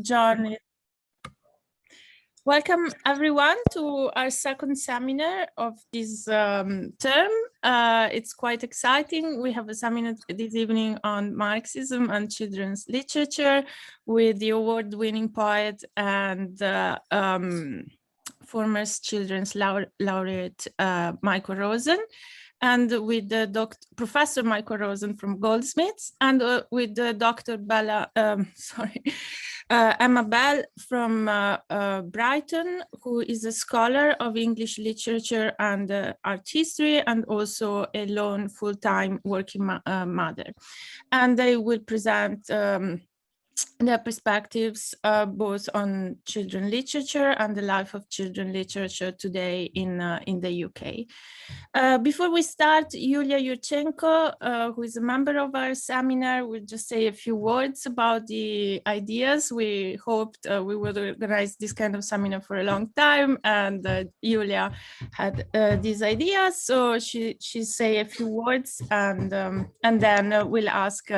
John. Welcome everyone to our second seminar of this term. It's quite exciting. We have a seminar this evening on Marxism and children's literature with the award-winning poet and former children's laureate Michael Rosen, and with the Professor Michael Rosen from Goldsmiths, and with the Dr. Emma Bell from Brighton, who is a scholar of English literature and art history, and also a lone full-time working mother. And they will present their perspectives both on children literature and the life of children literature today in the UK. Before we start, Yulia Yurchenko, who is a member of our seminar, will just say a few words about the ideas. We hoped we would organize this kind of seminar for a long time, and Yulia had these ideas, so she say a few words, and then we'll ask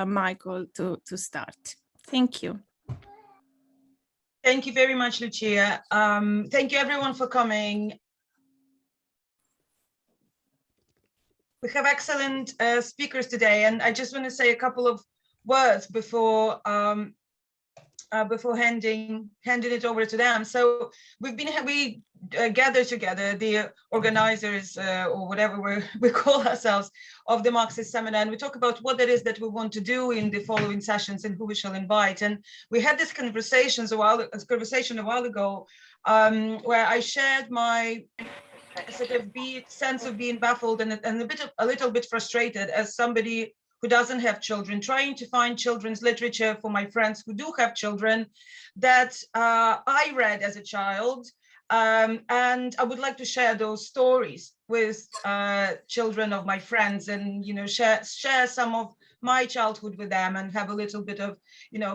Michael to start. Thank you. Thank you very much, Lucia. Thank you everyone for coming. We have excellent speakers today, and I just want to say a couple of words before handing it over to them. So we gathered together, the organizers or whatever we call ourselves, of the Marxist seminar, and we talk about what it is that we want to do in the following sessions and who we shall invite. And we had this conversation a while ago where I shared my sort of sense of being baffled and a little bit frustrated as somebody who doesn't have children, trying to find children's literature for my friends who do have children that I read as a child. And I would like to share those stories with children of my friends, and share some of my childhood with them, and have a little bit of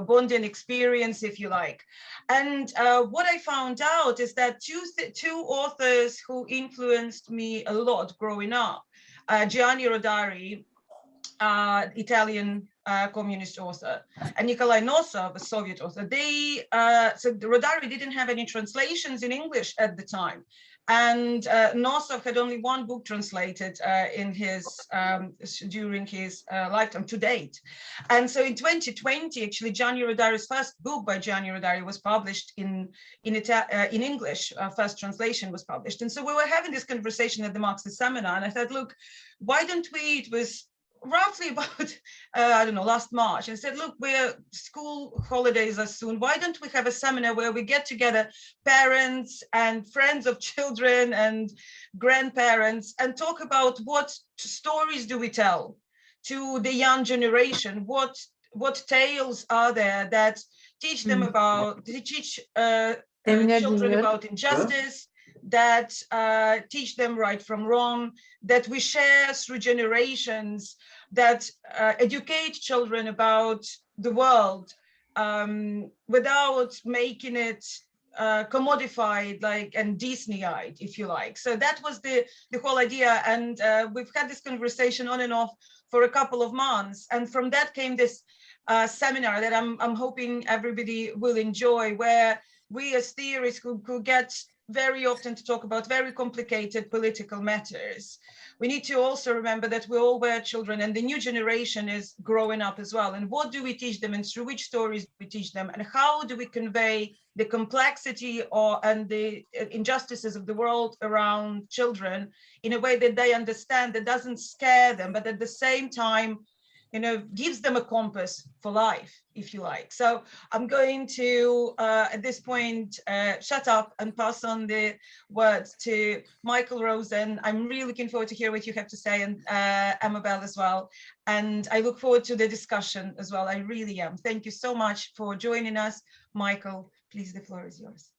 bonding experience, if you like. And what I found out is that two authors who influenced me a lot growing up, Gianni Rodari, Italian communist author, and Nikolai Nosov, a Soviet author. So Rodari didn't have any translations in English at the time, and Nosov had only one book translated during his lifetime to date. And so in 2020, actually, Gianni Rodari's first book by Gianni Rodari was published in English. First translation was published, and so we were having this conversation at the Marxist seminar, and I thought, look, why don't we? It was roughly about, I don't know, last March, and said, look, school holidays are soon. Why don't we have a seminar where we get together parents and friends of children and grandparents and talk about what stories do we tell to the young generation? What tales are there that teach them children about injustice, that teach them right from wrong, that we share through generations, that educate children about the world without making it commodified and Disneyized, if you like. So that was the whole idea, and we've had this conversation on and off for a couple of months, and from that came this seminar that I'm hoping everybody will enjoy, where we as theorists could get very often to talk about very complicated political matters. We need to also remember that we all were children, and the new generation is growing up as well. And what do we teach them, and through which stories do we teach them, and how do we convey the complexity and the injustices of the world around children in a way that they understand, that doesn't scare them, but at the same time, gives them a compass for life, if you like. So I'm going to, at this point, shut up and pass on the words to Michael Rosen. I'm really looking forward to hear what you have to say, and Emma Bell as well. And I look forward to the discussion as well. I really am. Thank you so much for joining us. Michael, please, the floor is yours.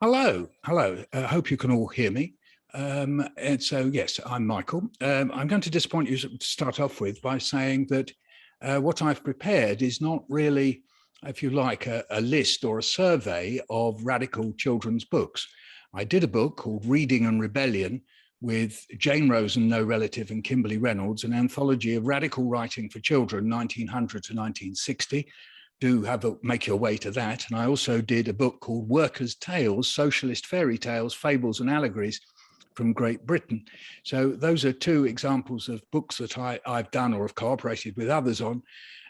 Hello. I hope you can all hear me. And so, yes, I'm Michael. I'm going to disappoint you to start off with by saying that what I've prepared is not really, if you like, a list or a survey of radical children's books. I did a book called Reading and Rebellion with Jane Rosen, No Relative, and Kimberly Reynolds, an anthology of radical writing for children, 1900 to 1960. do make your way to that. And I also did a book called Workers' Tales, Socialist Fairy Tales, Fables and Allegories from Great Britain. So those are two examples of books that I've done or have cooperated with others on.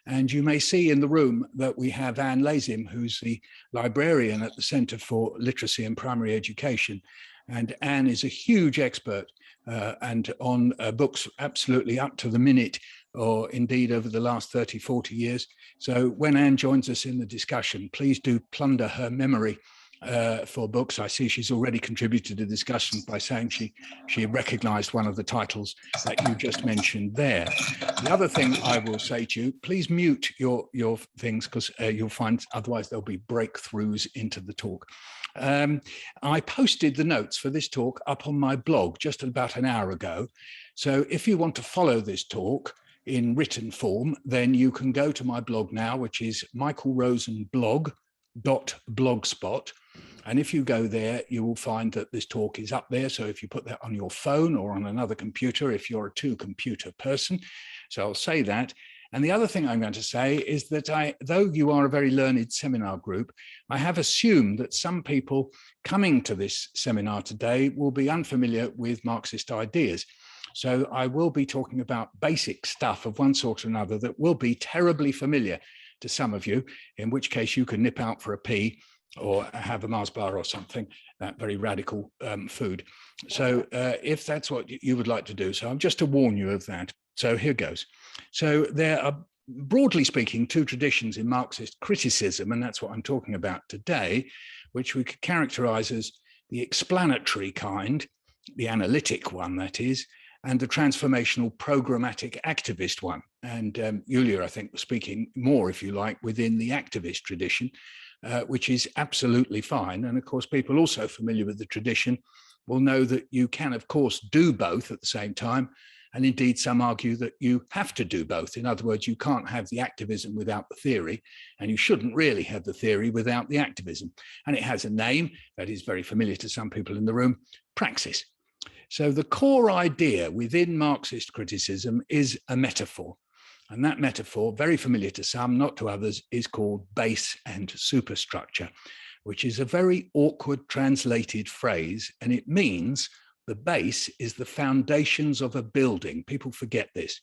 And you may see in the room that we have Anne Lazim, who's the librarian at the Centre for Literacy and Primary Education. And Anne is a huge expert and on books absolutely up to the minute, or indeed over the last 30, 40 years. So when Anne joins us in the discussion, please do plunder her memory for books. I see she's already contributed to the discussion by saying she recognized one of the titles that you just mentioned there. The other thing I will say to you, please mute your things, because you'll find otherwise there'll be breakthroughs into the talk. I posted the notes for this talk up on my blog just about an hour ago. So if you want to follow this talk in written form, then you can go to my blog now, which is michaelrosenblog.blogspot. And if you go there, you will find that this talk is up there. So if you put that on your phone or on another computer, if you're a two-computer person, so I'll say that. And the other thing I'm going to say is that though you are a very learned seminar group, I have assumed that some people coming to this seminar today will be unfamiliar with Marxist ideas. So I will be talking about basic stuff of one sort or another that will be terribly familiar to some of you, in which case you can nip out for a pee or have a Mars bar or something, that very radical food. So if that's what you would like to do, so I'm just to warn you of that. So here goes. So there are, broadly speaking, two traditions in Marxist criticism, and that's what I'm talking about today, which we could characterize as the explanatory kind, the analytic one, that is, and the transformational programmatic activist one. And Julia, I think, was speaking more, if you like, within the activist tradition, which is absolutely fine. And of course, people also familiar with the tradition will know that you can, of course, do both at the same time. And indeed, some argue that you have to do both. In other words, you can't have the activism without the theory, and you shouldn't really have the theory without the activism. And it has a name that is very familiar to some people in the room, praxis. So the core idea within Marxist criticism is a metaphor. And that metaphor, very familiar to some, not to others, is called base and superstructure, which is a very awkward translated phrase. And it means the base is the foundations of a building. People forget this.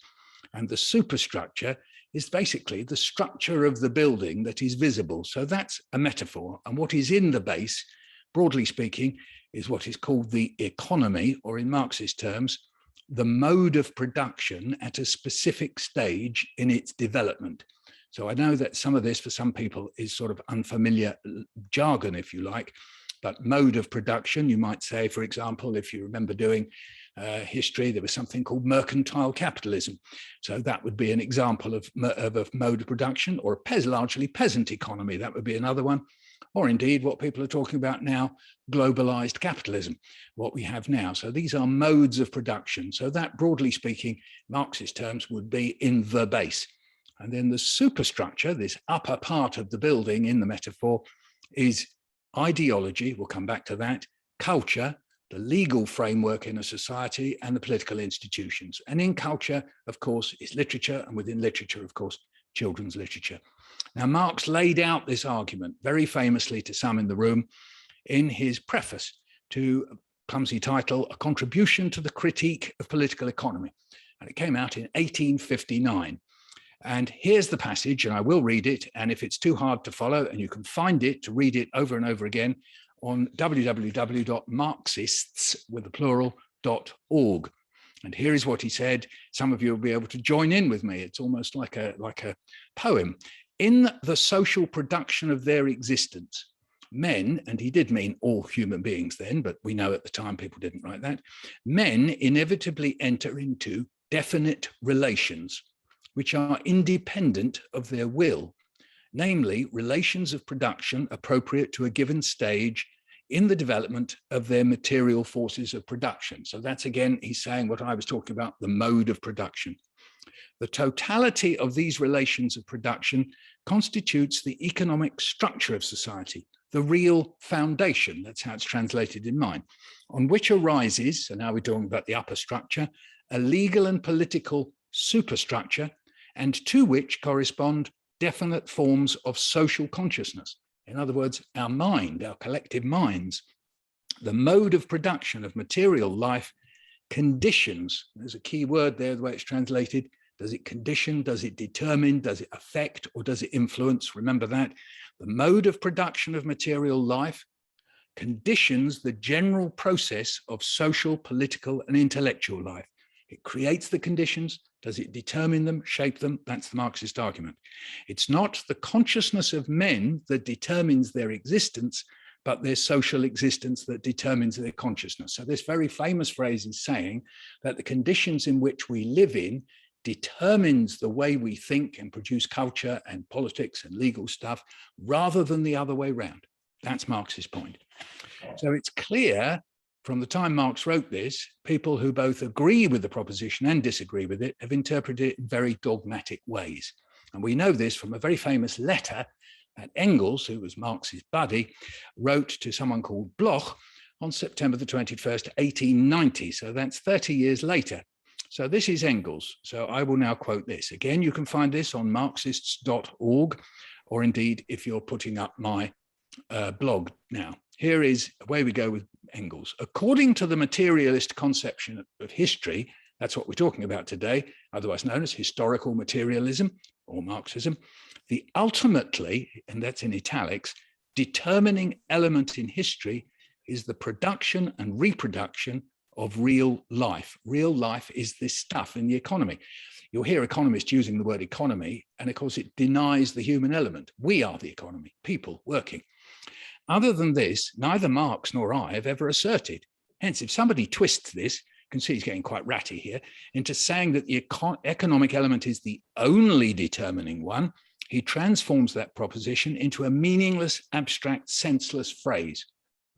And the superstructure is basically the structure of the building that is visible. So that's a metaphor. And what is in the base, broadly speaking, is what is called the economy, or in Marxist terms, the mode of production at a specific stage in its development. So I know that some of this for some people is sort of unfamiliar jargon, if you like, but mode of production, you might say, for example, if you remember doing history, there was something called mercantile capitalism. So that would be an example of a mode of production, or a largely peasant economy. That would be another one. Or indeed, what people are talking about now, globalized capitalism, what we have now. So these are modes of production. So that, broadly speaking, Marxist terms would be in the base. And then the superstructure, this upper part of the building in the metaphor, is ideology, we'll come back to that, culture, the legal framework in a society, and the political institutions. And in culture, of course, is literature, and within literature, of course, children's literature. Now, Marx laid out this argument very famously to some in the room in his preface to a clumsy title, A Contribution to the Critique of Political Economy. And it came out in 1859. And here's the passage, and I will read it. And if it's too hard to follow, and you can find it to read it over and over again on www.marxists.org. And here is what he said. Some of you will be able to join in with me. It's almost like a poem. In the social production of their existence, men, and he did mean all human beings then, but we know at the time people didn't write that, men inevitably enter into definite relations which are independent of their will, namely relations of production appropriate to a given stage in the development of their material forces of production. So that's, again, he's saying what I was talking about, the mode of production. The totality of these relations of production constitutes the economic structure of society, the real foundation, that's how it's translated in mine, on which arises, so now we're talking about the upper structure, a legal and political superstructure, and to which correspond definite forms of social consciousness. In other words, our mind, our collective minds, the mode of production of material life conditions, there's a key word there, the way it's translated, does it condition, does it determine, does it affect, or does it influence? Remember that. The mode of production of material life conditions the general process of social, political, and intellectual life. It creates the conditions. Does it determine them, shape them? That's the Marxist argument. It's not the consciousness of men that determines their existence, but their social existence that determines their consciousness. So this very famous phrase is saying that the conditions in which we live in determines the way we think and produce culture and politics and legal stuff, rather than the other way around. That's Marx's point. So it's clear from the time Marx wrote this, people who both agree with the proposition and disagree with it have interpreted it in very dogmatic ways. And we know this from a very famous letter that Engels, who was Marx's buddy, wrote to someone called Bloch on September the 21st, 1890. So that's 30 years later. So this is Engels. So I will now quote this. Again, you can find this on marxists.org, or indeed, if you're putting up my blog now. Here is away we go with Engels. According to the materialist conception of history, that's what we're talking about today, otherwise known as historical materialism or Marxism, the ultimately, and that's in italics, determining element in history is the production and reproduction of real life. Real life is this stuff in the economy. You'll hear economists using the word economy, and of course it denies the human element. We are the economy, people working. Other than this, neither Marx nor I have ever asserted. Hence, if somebody twists this, you can see he's getting quite ratty here, into saying that the economic element is the only determining one, he transforms that proposition into a meaningless, abstract, senseless phrase.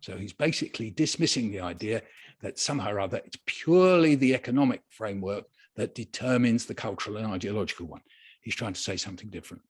So he's basically dismissing the idea that somehow or other it's purely the economic framework that determines the cultural and ideological one. He's trying to say something different.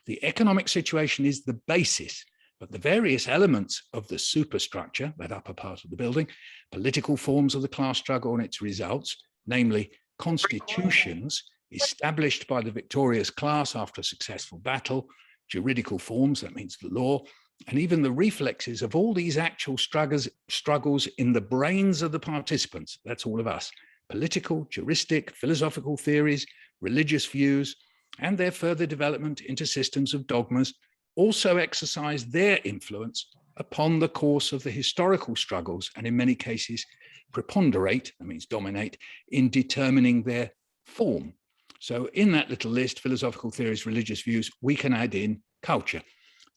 The economic situation is the basis, but the various elements of the superstructure, that upper part of the building, political forms of the class struggle and its results, namely constitutions established by the victorious class after a successful battle, juridical forms, that means the law, and even the reflexes of all these actual struggles in the brains of the participants, that's all of us, political, juristic, philosophical theories, religious views, and their further development into systems of dogmas also exercise their influence upon the course of the historical struggles, and in many cases preponderate, that means dominate, in determining their form. So in that little list, philosophical theories, religious views, we can add in culture.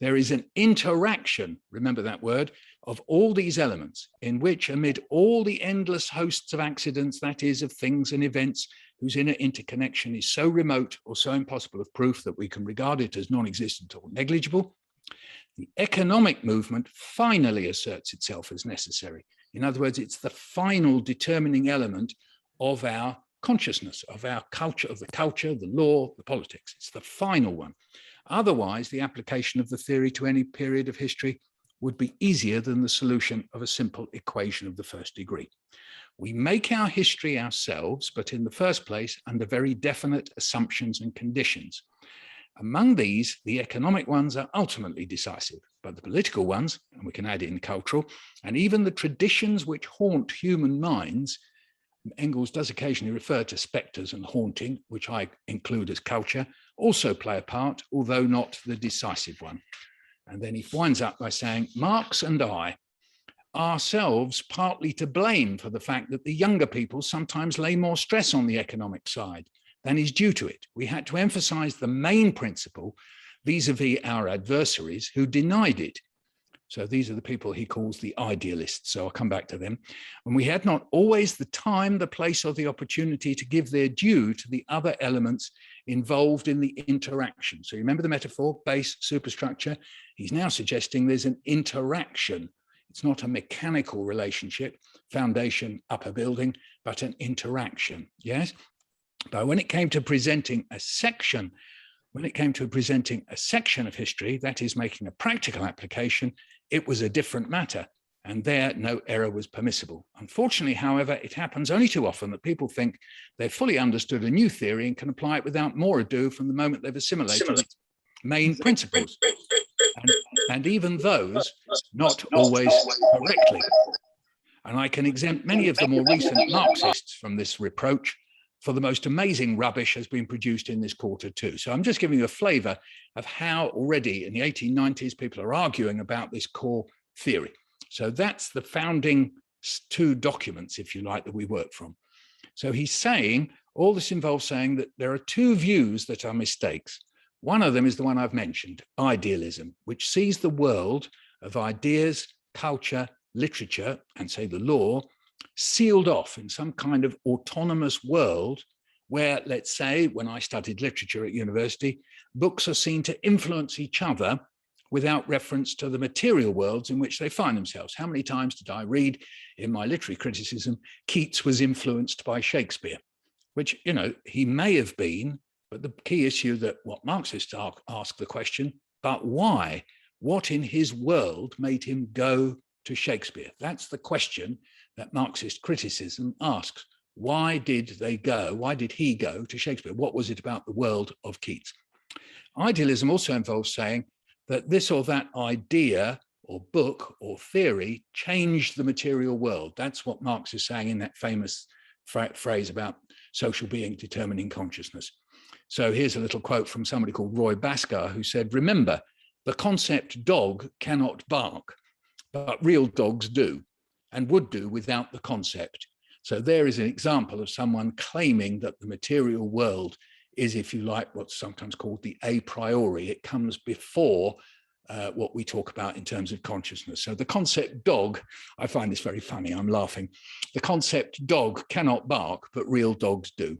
There is an interaction, remember that word, of all these elements in which, amid all the endless hosts of accidents, that is, of things and events whose inner interconnection is so remote or so impossible of proof that we can regard it as non-existent or negligible, the economic movement finally asserts itself as necessary. In other words, it's the final determining element of our consciousness, of our culture, of the culture, the law, the politics. It's the final one. Otherwise, the application of the theory to any period of history would be easier than the solution of a simple equation of the first degree. We make our history ourselves, but in the first place, under very definite assumptions and conditions. Among these, the economic ones are ultimately decisive, but the political ones, and we can add in cultural, and even the traditions which haunt human minds, Engels does occasionally refer to spectres and haunting, which I include as culture, also play a part, although not the decisive one. And then he winds up by saying, Marx and I, ourselves partly to blame for the fact that the younger people sometimes lay more stress on the economic side than is due to it. We had to emphasize the main principle vis-a-vis our adversaries who denied it. So these are the people he calls the idealists. So I'll come back to them. And we had not always the time, the place, or the opportunity to give their due to the other elements involved in the interaction. So you remember the metaphor, base, superstructure? He's now suggesting there's an interaction. It's not a mechanical relationship, foundation, upper building, but an interaction, yes? But when it came to presenting a section, of history, that is making a practical application, it was a different matter. And there, no error was permissible. Unfortunately, however, it happens only too often that people think they've fully understood a new theory and can apply it without more ado from the moment they've assimilated it main principles, and even those not always correctly. And I can exempt many of the more recent Marxists from this reproach, for the most amazing rubbish has been produced in this quarter too. So I'm just giving you a flavor of how already in the 1890s people are arguing about this core theory. So that's the founding two documents, if you like, that we work from. So he's saying, all this involves saying that there are two views that are mistakes. One of them is the one I've mentioned, idealism, which sees the world of ideas, culture, literature, and say the law, sealed off in some kind of autonomous world where, let's say, when I studied literature at university, books are seen to influence each other without reference to the material worlds in which they find themselves. How many times did I read in my literary criticism, Keats was influenced by Shakespeare, which, you know, he may have been, but the key issue that what Marxists ask the question, but why? What in his world made him go to Shakespeare? That's the question that Marxist criticism asks. Why did they go? Why did he go to Shakespeare? What was it about the world of Keats? Idealism also involves saying that this or that idea or book or theory changed the material world. That's what Marx is saying in that famous phrase about social being determining consciousness. So here's a little quote from somebody called Roy Bhaskar, who said, "Remember, the concept dog cannot bark, but real dogs do, and would do without the concept." So there is an example of someone claiming that the material world is, if you like, what's sometimes called the a priori. It comes before what we talk about in terms of consciousness. So the concept dog, I find this very funny, I'm laughing. The concept dog cannot bark, but real dogs do.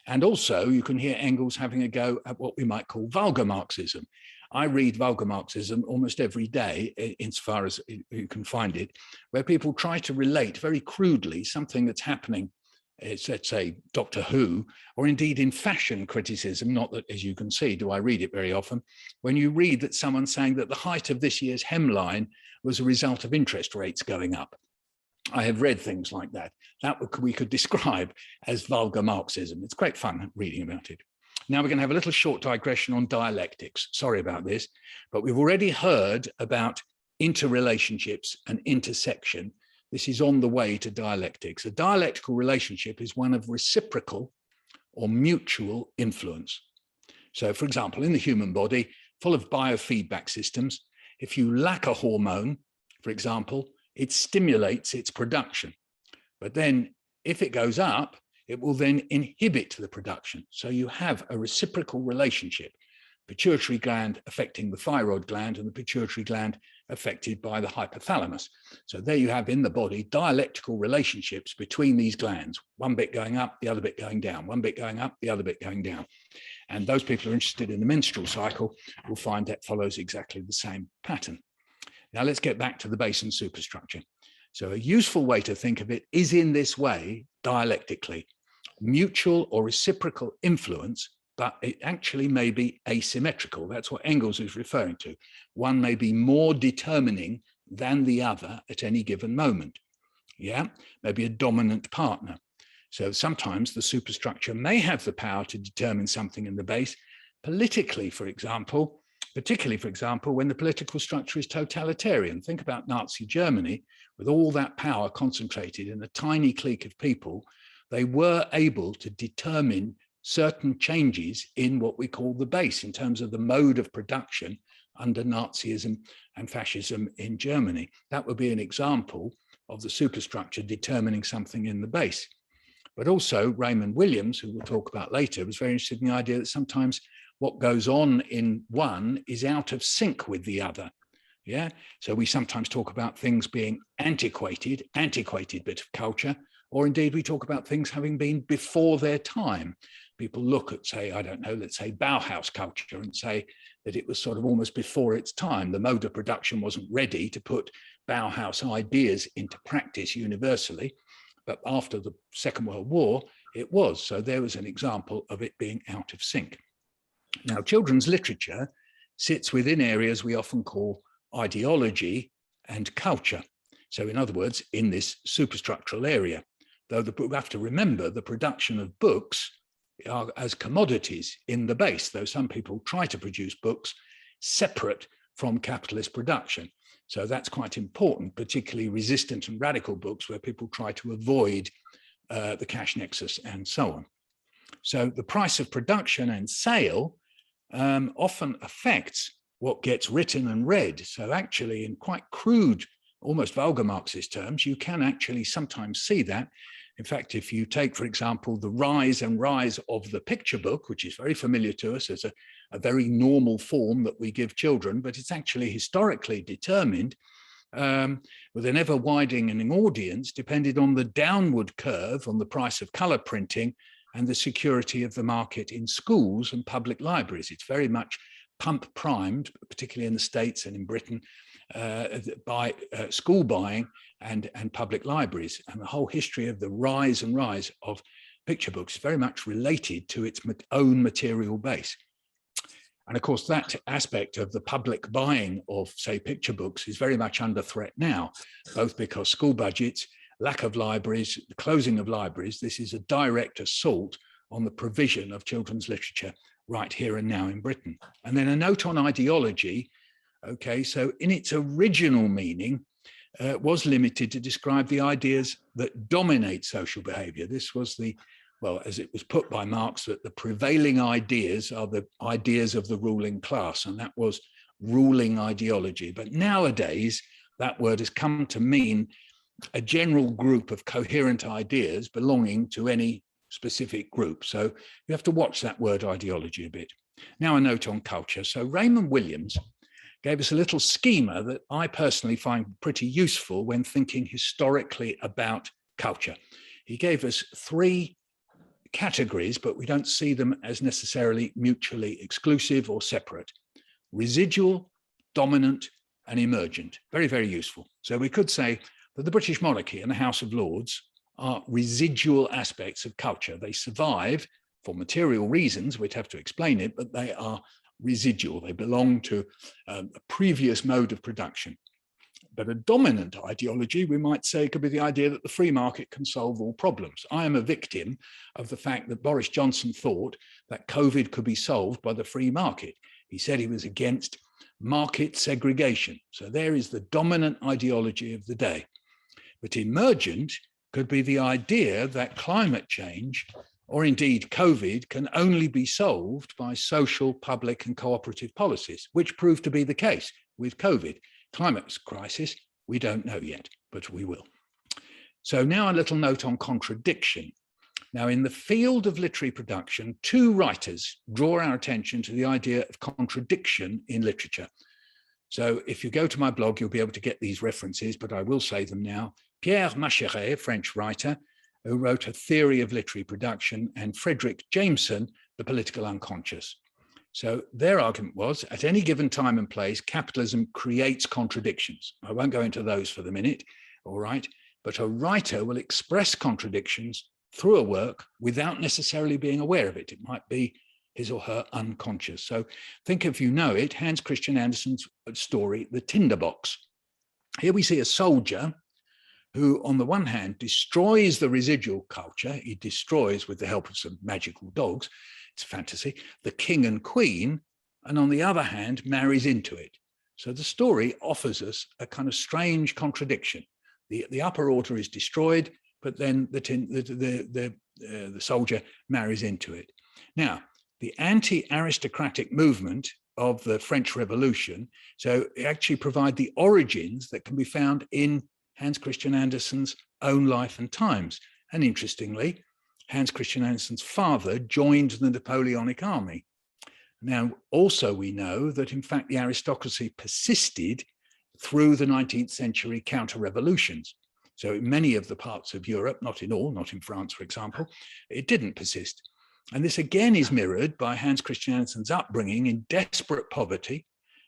And also you can hear Engels having a go at what we might call vulgar Marxism. I read vulgar Marxism almost every day, insofar as you can find it, where people try to relate very crudely something that's happening, let's say Doctor Who, or indeed in fashion criticism, not that, as you can see, do I read it very often, when you read that someone's saying that the height of this year's hemline was a result of interest rates going up. I have read things like that. That we could describe as vulgar Marxism. It's great fun reading about it. Now we're going to have a little short digression on dialectics. Sorry about this, but we've already heard about interrelationships and intersection. This is on the way to dialectics. A dialectical relationship is one of reciprocal or mutual influence. So, for example, in the human body, full of biofeedback systems, if you lack a hormone, for example, it stimulates its production. But then if it goes up, it will then inhibit the production. So you have a reciprocal relationship, pituitary gland affecting the thyroid gland and the pituitary gland affected by the hypothalamus. So there you have in the body dialectical relationships between these glands, one bit going up, the other bit going down, one bit going up, the other bit going down. And those people who are interested in the menstrual cycle will find that follows exactly the same pattern. Now let's get back to the base and superstructure. So a useful way to think of it is in this way, dialectically, mutual or reciprocal influence, but it actually may be asymmetrical. That's what Engels is referring to. One may be more determining than the other at any given moment. Yeah, maybe a dominant partner. So sometimes the superstructure may have the power to determine something in the base, politically, for example, particularly, for example, when the political structure is totalitarian. Think about Nazi Germany, with all that power concentrated in a tiny clique of people. They were able to determine certain changes in what we call the base in terms of the mode of production under Nazism and fascism in Germany. That would be an example of the superstructure determining something in the base. But also Raymond Williams, who we'll talk about later, was very interested in the idea that sometimes what goes on in one is out of sync with the other. Yeah, so we sometimes talk about things being antiquated bit of culture, or indeed we talk about things having been before their time. People look at, say, I don't know, let's say Bauhaus culture and say that it was sort of almost before its time. The mode of production wasn't ready to put Bauhaus ideas into practice universally, but after the Second World War, it was. So there was an example of it being out of sync. Now, children's literature sits within areas we often call ideology and culture. So in other words, in this superstructural area, though we have to remember the production of books are as commodities in the base, though some people try to produce books separate from capitalist production. So that's quite important, particularly resistant and radical books where people try to avoid the cash nexus and so on. So the price of production and sale often affects what gets written and read. So actually, in quite crude, almost vulgar Marxist terms, you can actually sometimes see that. In fact, if you take, for example, the rise of the picture book, which is very familiar to us as a very normal form that we give children, but it's actually historically determined with an ever widening audience, depended on the downward curve on the price of color printing and the security of the market in schools and public libraries. It's very much pump primed, particularly in the States and in Britain, by school buying and public libraries. And the whole history of the rise of picture books is very much related to its own material base. And of course, that aspect of the public buying of, say, picture books is very much under threat now, both because school budgets, lack of libraries, the closing of libraries. This is a direct assault on the provision of children's literature right here and now in Britain. And then a note on ideology. Okay, so in its original meaning, was limited to describe the ideas that dominate social behavior. This was the, well, as it was put by Marx, that the prevailing ideas are the ideas of the ruling class, and that was ruling ideology. But nowadays, that word has come to mean a general group of coherent ideas belonging to any specific group. So you have to watch that word ideology a bit. Now a note on culture. So Raymond Williams gave us a little schema that I personally find pretty useful when thinking historically about culture. He gave us 3 categories, but we don't see them as necessarily mutually exclusive or separate: residual, dominant, and emergent. Very, very useful. So we could say that the British monarchy and the House of Lords are residual aspects of culture. They survive for material reasons, we'd have to explain it, but they are residual. They belong to a previous mode of production. But a dominant ideology, we might say, could be the idea that the free market can solve all problems. I am a victim of the fact that Boris Johnson thought that COVID could be solved by the free market. He said he was against market segregation. So there is the dominant ideology of the day. But emergent could be the idea that climate change, or indeed COVID, can only be solved by social, public, and cooperative policies, which proved to be the case with COVID. Climate crisis, we don't know yet, but we will. So now a little note on contradiction. Now, in the field of literary production, 2 writers draw our attention to the idea of contradiction in literature. So if you go to my blog, you'll be able to get these references, but I will say them now. Pierre Macherey, a French writer, who wrote A Theory of Literary Production, and Frederick Jameson, The Political Unconscious. So their argument was, at any given time and place, capitalism creates contradictions. I won't go into those for the minute, all right? But a writer will express contradictions through a work without necessarily being aware of it. It might be his or her unconscious. So think, if you know it, Hans Christian Andersen's story, The Tinderbox. Here we see a soldier who, on the one hand, destroys the residual culture. He destroys, with the help of some magical dogs, it's fantasy, the king and queen, and on the other hand, marries into it. So the story offers us a kind of strange contradiction. The upper order is destroyed, but then the soldier marries into it. Now, the anti-aristocratic movement of the French Revolution, so it actually provide the origins that can be found in Hans Christian Andersen's own life and times. And interestingly, Hans Christian Andersen's father joined the Napoleonic army. Now, also we know that in fact the aristocracy persisted through the 19th century counter-revolutions. So in many of the parts of Europe, not in all, not in France, for example, it didn't persist. And this again is mirrored by Hans Christian Andersen's upbringing in desperate poverty,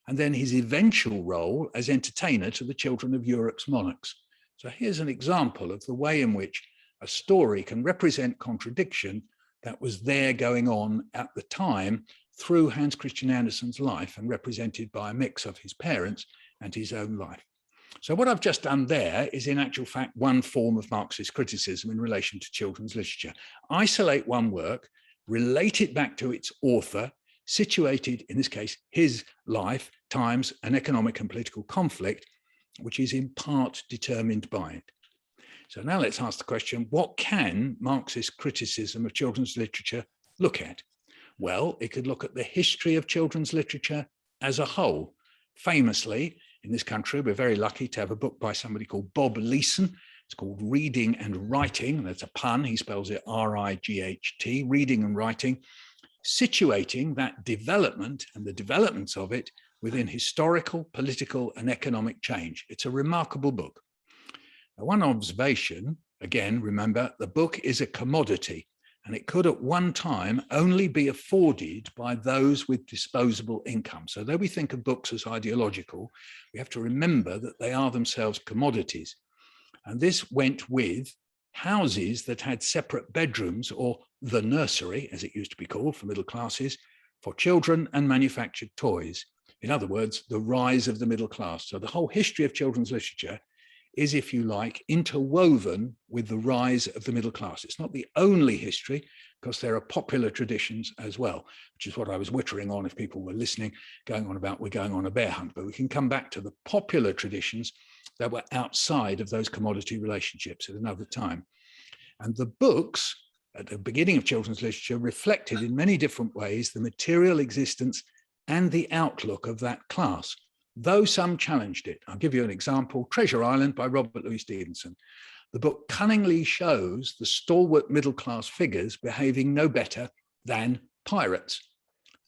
and then his eventual role as entertainer to the children of Europe's monarchs. So here's an example of the way in which a story can represent contradiction that was there going on at the time through Hans Christian Andersen's life and represented by a mix of his parents and his own life. So what I've just done there is in actual fact one form of Marxist criticism in relation to children's literature. Isolate one work, relate it back to its author, situated, in this case, his life, times, and economic and political conflict, which is in part determined by it. So now let's ask the question, what can Marxist criticism of children's literature look at? Well, it could look at the history of children's literature as a whole. Famously, in this country, we're very lucky to have a book by somebody called Bob Leeson. It's called Reading and Writing. That's a pun. He spells it R-I-G-H-T, Reading and Writing, situating that development and the developments of it within historical, political, and economic change. It's a remarkable book. Now, one observation, again, remember, the book is a commodity, and it could at one time only be afforded by those with disposable income. So though we think of books as ideological, we have to remember that they are themselves commodities. And this went with houses that had separate bedrooms, or the nursery, as it used to be called for middle classes, for children and manufactured toys. In other words, the rise of the middle class. So the whole history of children's literature is, if you like, interwoven with the rise of the middle class. It's not the only history, because there are popular traditions as well, which is what I was wittering on if people were listening, going on about we're going on a bear hunt. But we can come back to the popular traditions that were outside of those commodity relationships at another time. And the books at the beginning of children's literature reflected in many different ways the material existence and the outlook of that class, though some challenged it. I'll give you an example. Treasure Island by Robert Louis Stevenson. The book cunningly shows the stalwart middle-class figures behaving no better than pirates.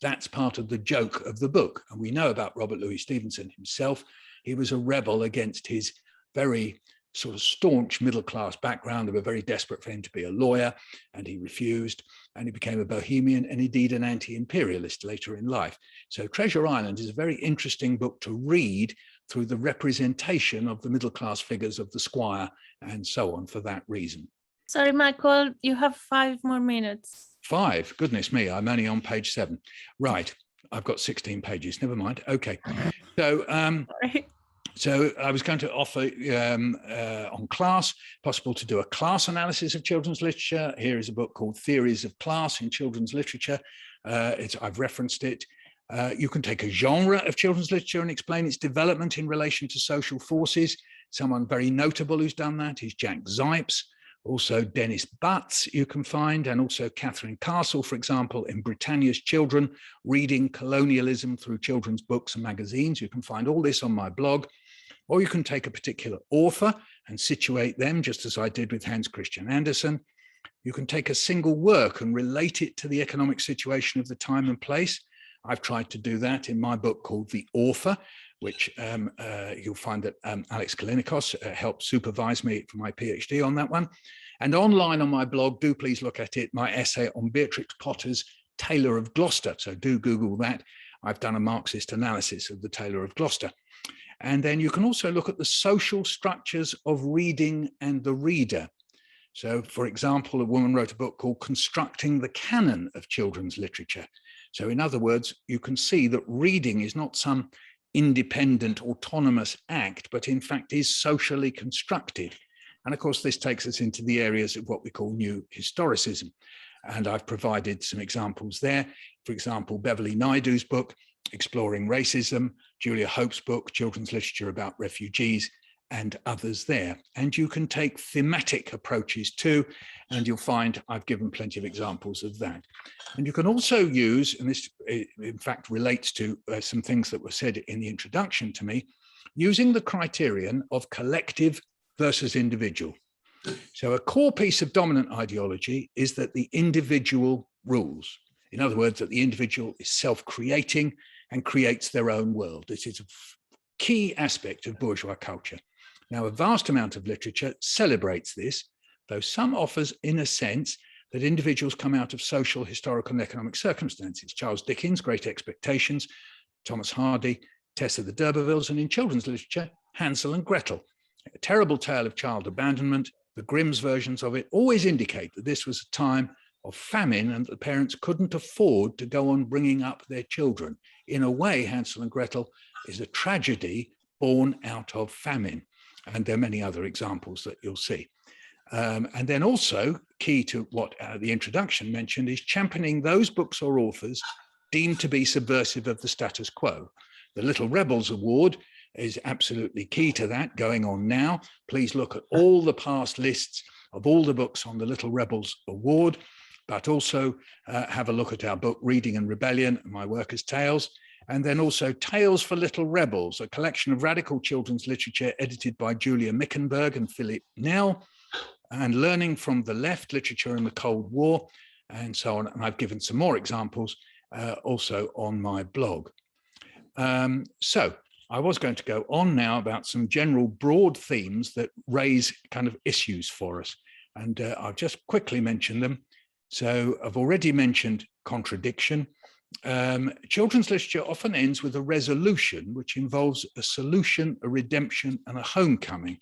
That's part of the joke of the book. And we know about Robert Louis Stevenson himself. He was a rebel against his very sort of staunch middle-class background. They were very desperate for him to be a lawyer, and he refused, and he became a bohemian and indeed an anti-imperialist later in life. So Treasure Island is a very interesting book to read through the representation of the middle-class figures of the squire and so on for that reason. Sorry, Michael, you have 5 more minutes. 5? Goodness me, I'm only on page 7. Right, I've got 16 pages, never mind. Okay, so So I was going to offer on class, possible to do a class analysis of children's literature. Here is a book called Theories of Class in Children's Literature. I've referenced it. You can take a genre of children's literature and explain its development in relation to social forces. Someone very notable who's done that is Jack Zipes. Also Dennis Butts you can find, and also Catherine Castle, for example, in Britannia's Children, Reading Colonialism Through Children's Books and Magazines. You can find all this on my blog. Or you can take a particular author and situate them, just as I did with Hans Christian Andersen. You can take a single work and relate it to the economic situation of the time and place. I've tried to do that in my book called The Author, which you'll find that Alex Kalinikos helped supervise me for my PhD on that one. And online on my blog, do please look at it, my essay on Beatrix Potter's Tailor of Gloucester. So do Google that. I've done a Marxist analysis of the Tailor of Gloucester. And then you can also look at the social structures of reading and the reader. So, for example, a woman wrote a book called Constructing the Canon of Children's Literature. So in other words, you can see that reading is not some independent, autonomous act, but in fact is socially constructed. And of course, this takes us into the areas of what we call new historicism. And I've provided some examples there. For example, Beverly Naidu's book, Exploring Racism, Julia Hope's book, Children's Literature about Refugees, and others there. And you can take thematic approaches too, and you'll find I've given plenty of examples of that. And you can also use, and this in fact relates to some things that were said in the introduction to me, using the criterion of collective versus individual. So a core piece of dominant ideology is that the individual rules. In other words, that the individual is self-creating and creates their own world. This is a key aspect of bourgeois culture. Now, a vast amount of literature celebrates this, though some offers, in a sense, that individuals come out of social, historical, and economic circumstances. Charles Dickens, Great Expectations, Thomas Hardy, Tess of the D'Urbervilles, and in children's literature, Hansel and Gretel. A terrible tale of child abandonment. The Grimm's versions of it always indicate that this was a time of famine and that the parents couldn't afford to go on bringing up their children. In a way, Hansel and Gretel is a tragedy born out of famine. And there are many other examples that you'll see. And then also key to what the introduction mentioned is championing those books or authors deemed to be subversive of the status quo. The Little Rebels Award is absolutely key to that, going on now. Please look at all the past lists of all the books on the Little Rebels Award, but also have a look at our book, Reading and Rebellion, My Workers' Tales, and then also Tales for Little Rebels, a collection of radical children's literature edited by Julia Mickenberg and Philip Nell, and Learning from the Left, Literature in the Cold War, and so on. And I've given some more examples also on my blog. So I was going to go on now about some general broad themes that raise kind of issues for us. And I'll just quickly mention them. So I've already mentioned contradiction. Children's literature often ends with a resolution, which involves a solution, a redemption, and a homecoming.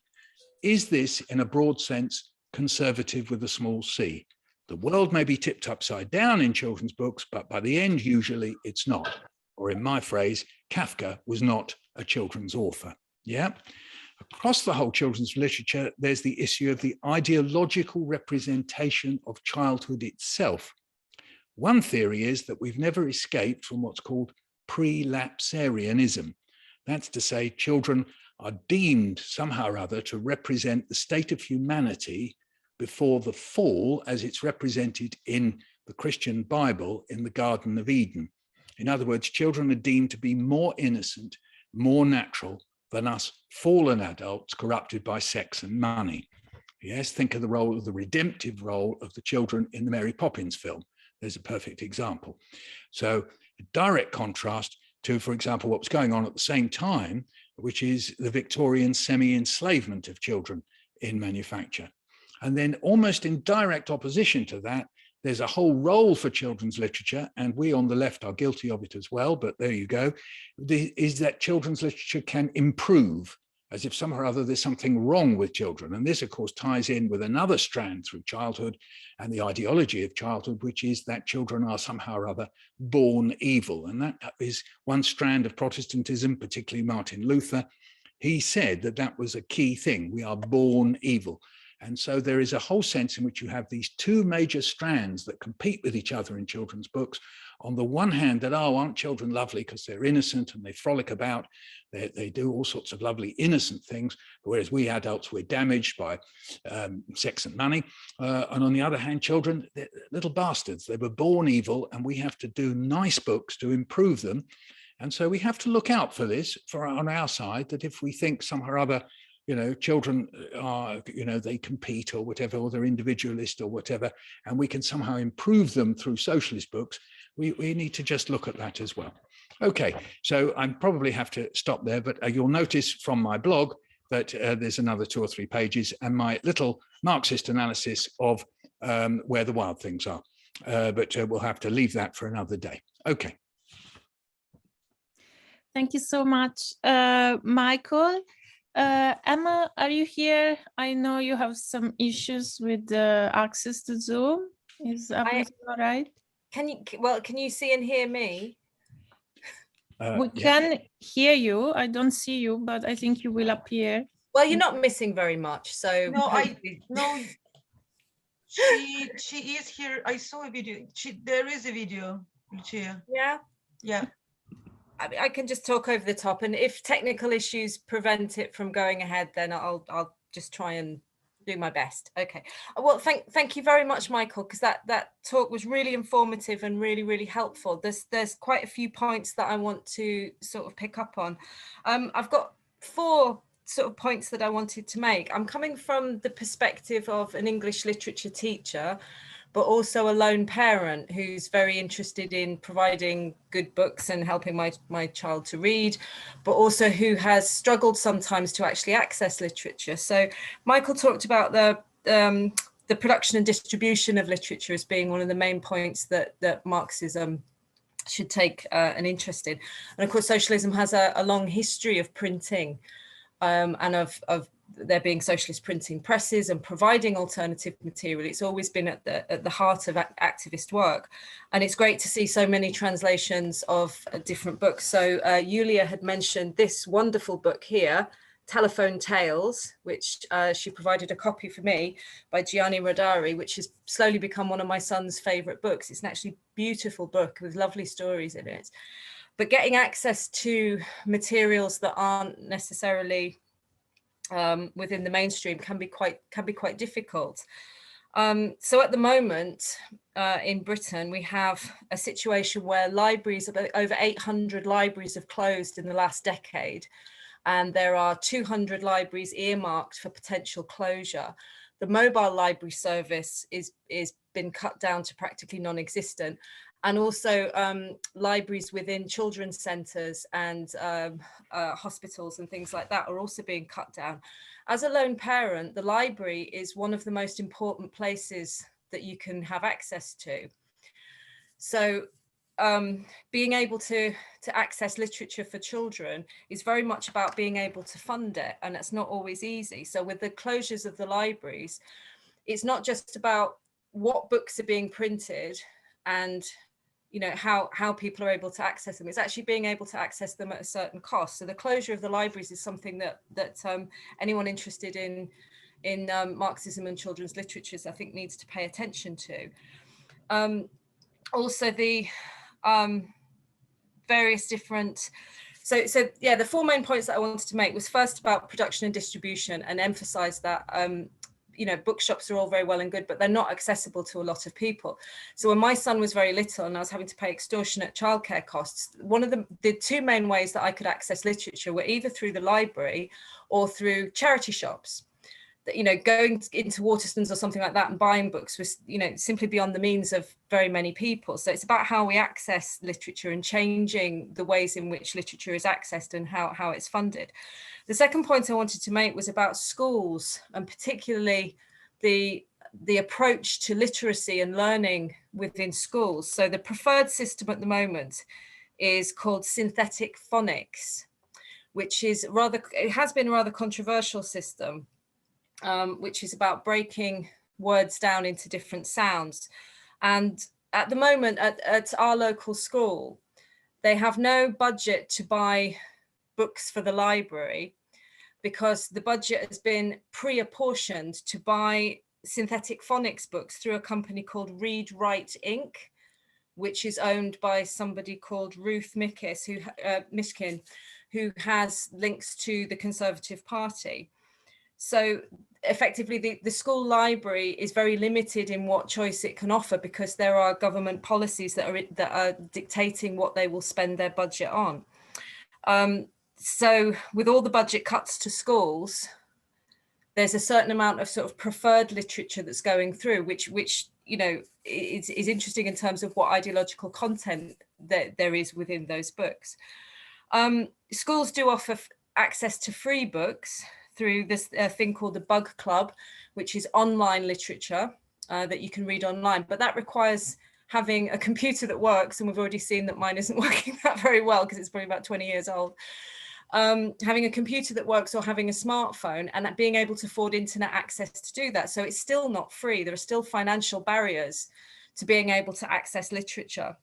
Is this, in a broad sense, conservative with a small c? The world may be tipped upside down in children's books, but by the end, usually it's not. Or in my phrase, Kafka was not a children's author. Yeah. Across the whole children's literature, there's the issue of the ideological representation of childhood itself. One theory is that we've never escaped from what's called prelapsarianism. That's to say, children are deemed somehow or other to represent the state of humanity before the fall as it's represented in the Christian Bible in the Garden of Eden. In other words, children are deemed to be more innocent, more natural than us fallen adults corrupted by sex and money. Yes, think of the role of the redemptive role of the children in the Mary Poppins film. There's a perfect example. So a direct contrast to, for example, what was going on at the same time, which is the Victorian semi-enslavement of children in manufacture. And then almost in direct opposition to that, there's a whole role for children's literature, and we on the left are guilty of it as well, but there you go, is that children's literature can improve, as if somehow or other there's something wrong with children. And this, of course, ties in with another strand through childhood and the ideology of childhood, which is that children are somehow or other born evil. And that is one strand of Protestantism, particularly Martin Luther. He said that that was a key thing. We are born evil. And so there is a whole sense in which you have these two major strands that compete with each other in children's books. On the one hand, that, oh, aren't children lovely because they're innocent and they frolic about, they do all sorts of lovely innocent things, whereas we adults, we're damaged by sex and money. And on the other hand, children, they're little bastards. They were born evil, and we have to do nice books to improve them. And so we have to look out for this on our side, that if we think somehow or other, you know, children are, you know, they compete or whatever, or they're individualist or whatever, and we can somehow improve them through socialist books, we need to just look at that as well. Okay, so I probably have to stop there, but you'll notice from my blog that there's another 2 or 3 pages and my little Marxist analysis of where the wild things are. But we'll have to leave that for another day. Okay. Thank you so much, Michael. Emma, are you here? I know you have some issues with the access to Zoom. Is everything all right? Can you see and hear me? We can hear you. I don't see you, but I think you will appear. Well, you're not missing very much, so no, she is here. I saw a video. There is a video, Lucia. Yeah. I can just talk over the top, and if technical issues prevent it from going ahead, then I'll just try and do my best. Okay. Well, thank you very much, Michael, because that talk was really informative and really helpful. There's quite a few points that I want to sort of pick up on. I've got 4 sort of points that I wanted to make. I'm coming from the perspective of an English literature teacher, but also a lone parent who's very interested in providing good books and helping my child to read, but also who has struggled sometimes to actually access literature. So Michael talked about the production and distribution of literature as being one of the main points that Marxism should take an interest in. And of course, socialism has a long history of printing and of there being socialist printing presses and providing alternative material. It's always been at the heart of activist work. And it's great to see so many translations of different books. So Yulia had mentioned this wonderful book here. Telephone Tales, which she provided a copy for me by Gianni Rodari, which has slowly become one of my son's favorite books. It's an actually beautiful book with lovely stories in it. But getting access to materials that aren't necessarily within the mainstream can be quite difficult. So at the moment in Britain, we have a situation where libraries, over 800 libraries have closed in the last decade, and there are 200 libraries earmarked for potential closure. The mobile library service is been cut down to practically non-existent, and also libraries within children's centres and hospitals and things like that are also being cut down. As a lone parent, the library is one of the most important places that you can have access to. So being able to access literature for children is very much about being able to fund it, and it's not always easy. So with the closures of the libraries, it's not just about what books are being printed and how people are able to access them. It's actually being able to access them at a certain cost. So the closure of the libraries is something that anyone interested in Marxism and children's literatures, I think, needs to pay attention to. Also the various different, so yeah, the four main points that I wanted to make was first about production and distribution, and emphasize that bookshops are all very well and good, but they're not accessible to a lot of people. So when my son was very little and I was having to pay extortionate childcare costs, one of the two main ways that I could access literature were either through the library or through charity shops. That, going into Waterstones or something like that and buying books was, simply beyond the means of very many people. So it's about how we access literature and changing the ways in which literature is accessed and how it's funded. The second point I wanted to make was about schools, and particularly the approach to literacy and learning within schools. So the preferred system at the moment is called synthetic phonics, which is it has been a rather controversial system. Which is about breaking words down into different sounds. And at the moment at our local school, they have no budget to buy books for the library because the budget has been pre-apportioned to buy synthetic phonics books through a company called Read Write Inc., which is owned by somebody called Ruth Mishkin, who has links to the Conservative Party. So effectively, the school library is very limited in what choice it can offer because there are government policies that are dictating what they will spend their budget on. So with all the budget cuts to schools, there's a certain amount of sort of preferred literature that's going through, which is interesting in terms of what ideological content that there is within those books. Schools do offer access to free books through this thing called the Bug Club, which is online literature that you can read online, but that requires having a computer that works, and we've already seen that mine isn't working that very well because it's probably about 20 years old. Having a computer that works or having a smartphone, and that being able to afford internet access to do that. So it's still not free. There are still financial barriers to being able to access literature.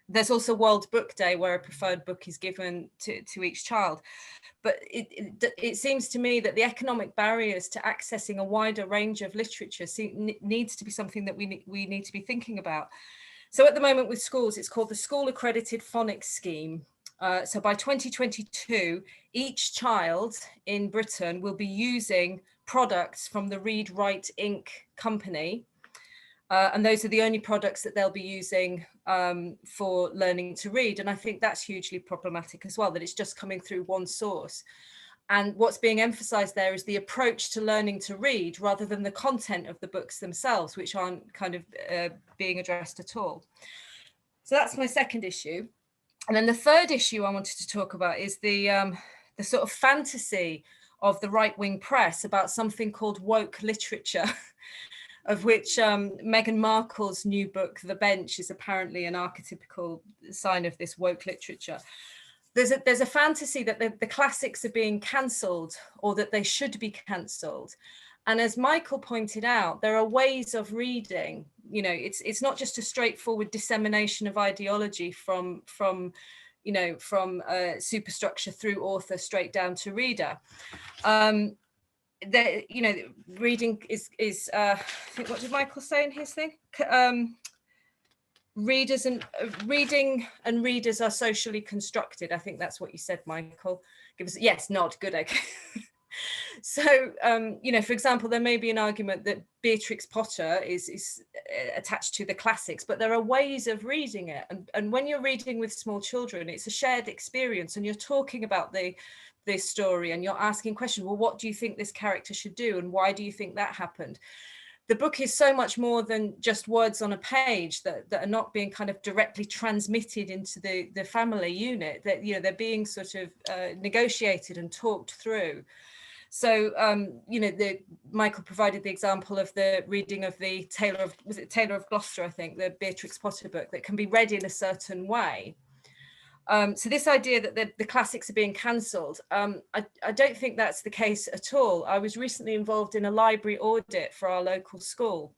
There's also World Book Day, where a preferred book is given to each child. But it seems to me that the economic barriers to accessing a wider range of literature needs to be something that we need to be thinking about. So at the moment with schools, it's called the School Accredited Phonics Scheme. So by 2022, each child in Britain will be using products from the Read Write Inc. company. And those are the only products that they'll be using for learning to read. And I think that's hugely problematic as well, that it's just coming through one source. And what's being emphasized there is the approach to learning to read rather than the content of the books themselves, which aren't kind of being addressed at all. So that's my second issue. And then the third issue I wanted to talk about is the sort of fantasy of the right-wing press about something called woke literature, of which Meghan Markle's new book, The Bench, is apparently an archetypical sign of this woke literature. There's a fantasy that the classics are being cancelled, or that they should be cancelled. And as Michael pointed out, there are ways of reading. It's not just a straightforward dissemination of ideology from you know, from superstructure through author straight down to reader. You know, reading is I think, what did Michael say in his thing? Reading and readers are socially constructed. I think that's what you said, Michael. Give us, yes, nod, good, okay. So, you know, for example, there may be an argument that Beatrix Potter is attached to the classics, but there are ways of reading it. And when you're reading with small children, it's a shared experience, and you're talking about this story, and you're asking questions. Well, what do you think this character should do? And why do you think that happened? The book is so much more than just words on a page that are not being kind of directly transmitted into the family unit, that, you know, they're being sort of negotiated and talked through. So, you know, Michael provided the example of the reading of the Taylor of Gloucester, I think, the Beatrix Potter book, that can be read in a certain way. So this idea that the classics are being cancelled, I don't think that's the case at all. I was recently involved in a library audit for our local school,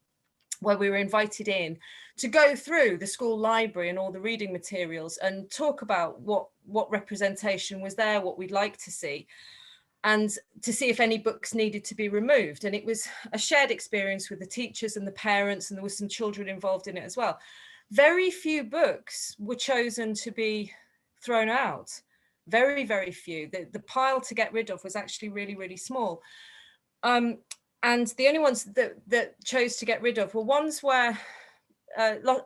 where we were invited in to go through the school library and all the reading materials and talk about what representation was there, what we'd like to see, and to see if any books needed to be removed. And it was a shared experience with the teachers and the parents, and there were some children involved in it as well. Very few books were chosen to be thrown out. Very, very few. The pile to get rid of was actually really, really small. And the only ones that chose to get rid of were ones where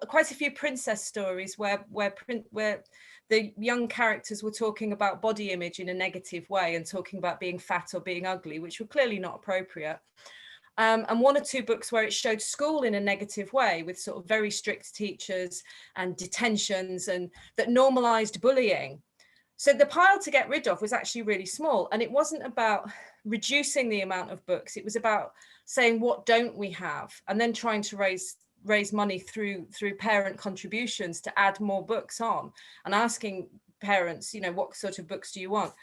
quite a few princess stories where the young characters were talking about body image in a negative way and talking about being fat or being ugly, which were clearly not appropriate. And one or two books where it showed school in a negative way, with sort of very strict teachers and detentions, and that normalized bullying. So the pile to get rid of was actually really small. And it wasn't about reducing the amount of books. It was about saying, what don't we have? And then trying to raise money through parent contributions to add more books on, and asking parents, you know, what sort of books do you want?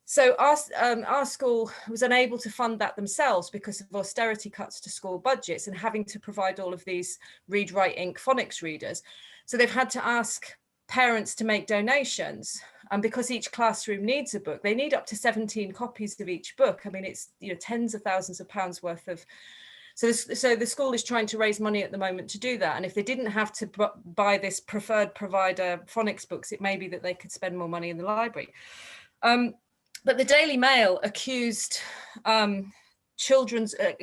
So our school was unable to fund that themselves because of austerity cuts to school budgets and having to provide all of these read, write, ink phonics readers. So they've had to ask parents to make donations. And because each classroom needs a book, they need up to 17 copies of each book. I mean, it's, you know, tens of thousands of pounds worth of. So the school is trying to raise money at the moment to do that. And if they didn't have to buy this preferred provider phonics books, it may be that they could spend more money in the library. But the Daily Mail accused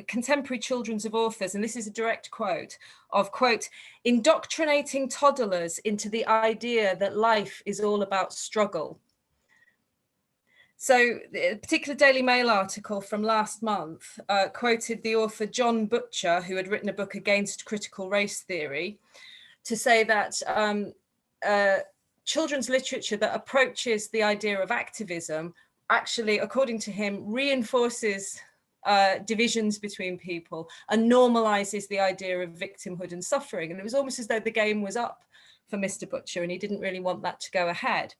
contemporary children's of authors, and this is a direct quote, of, quote, indoctrinating toddlers into the idea that life is all about struggle. So a particular Daily Mail article from last month quoted the author John Butcher, who had written a book against critical race theory, to say that children's literature that approaches the idea of activism actually, according to him, reinforces divisions between people and normalizes the idea of victimhood and suffering. And it was almost as though the game was up for Mr. Butcher, and he didn't really want that to go ahead.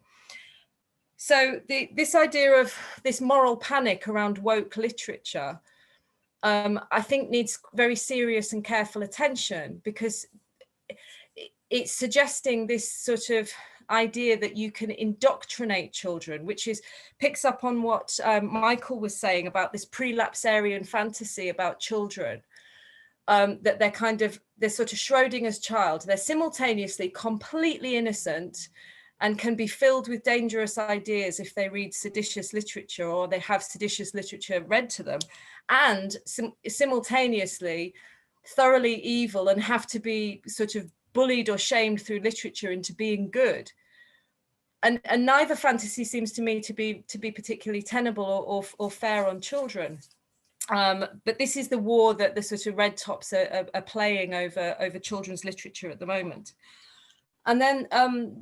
So this idea of this moral panic around woke literature, I think needs very serious and careful attention, because it's suggesting this sort of idea that you can indoctrinate children, which picks up on what Michael was saying about this prelapsarian fantasy about children, that they're sort of Schrodinger's child. They're simultaneously completely innocent and can be filled with dangerous ideas if they read seditious literature or they have seditious literature read to them, and simultaneously thoroughly evil and have to be sort of bullied or shamed through literature into being good. And neither fantasy seems to me to be particularly tenable or fair on children. But this is the war that the sort of red tops are playing over children's literature at the moment. And then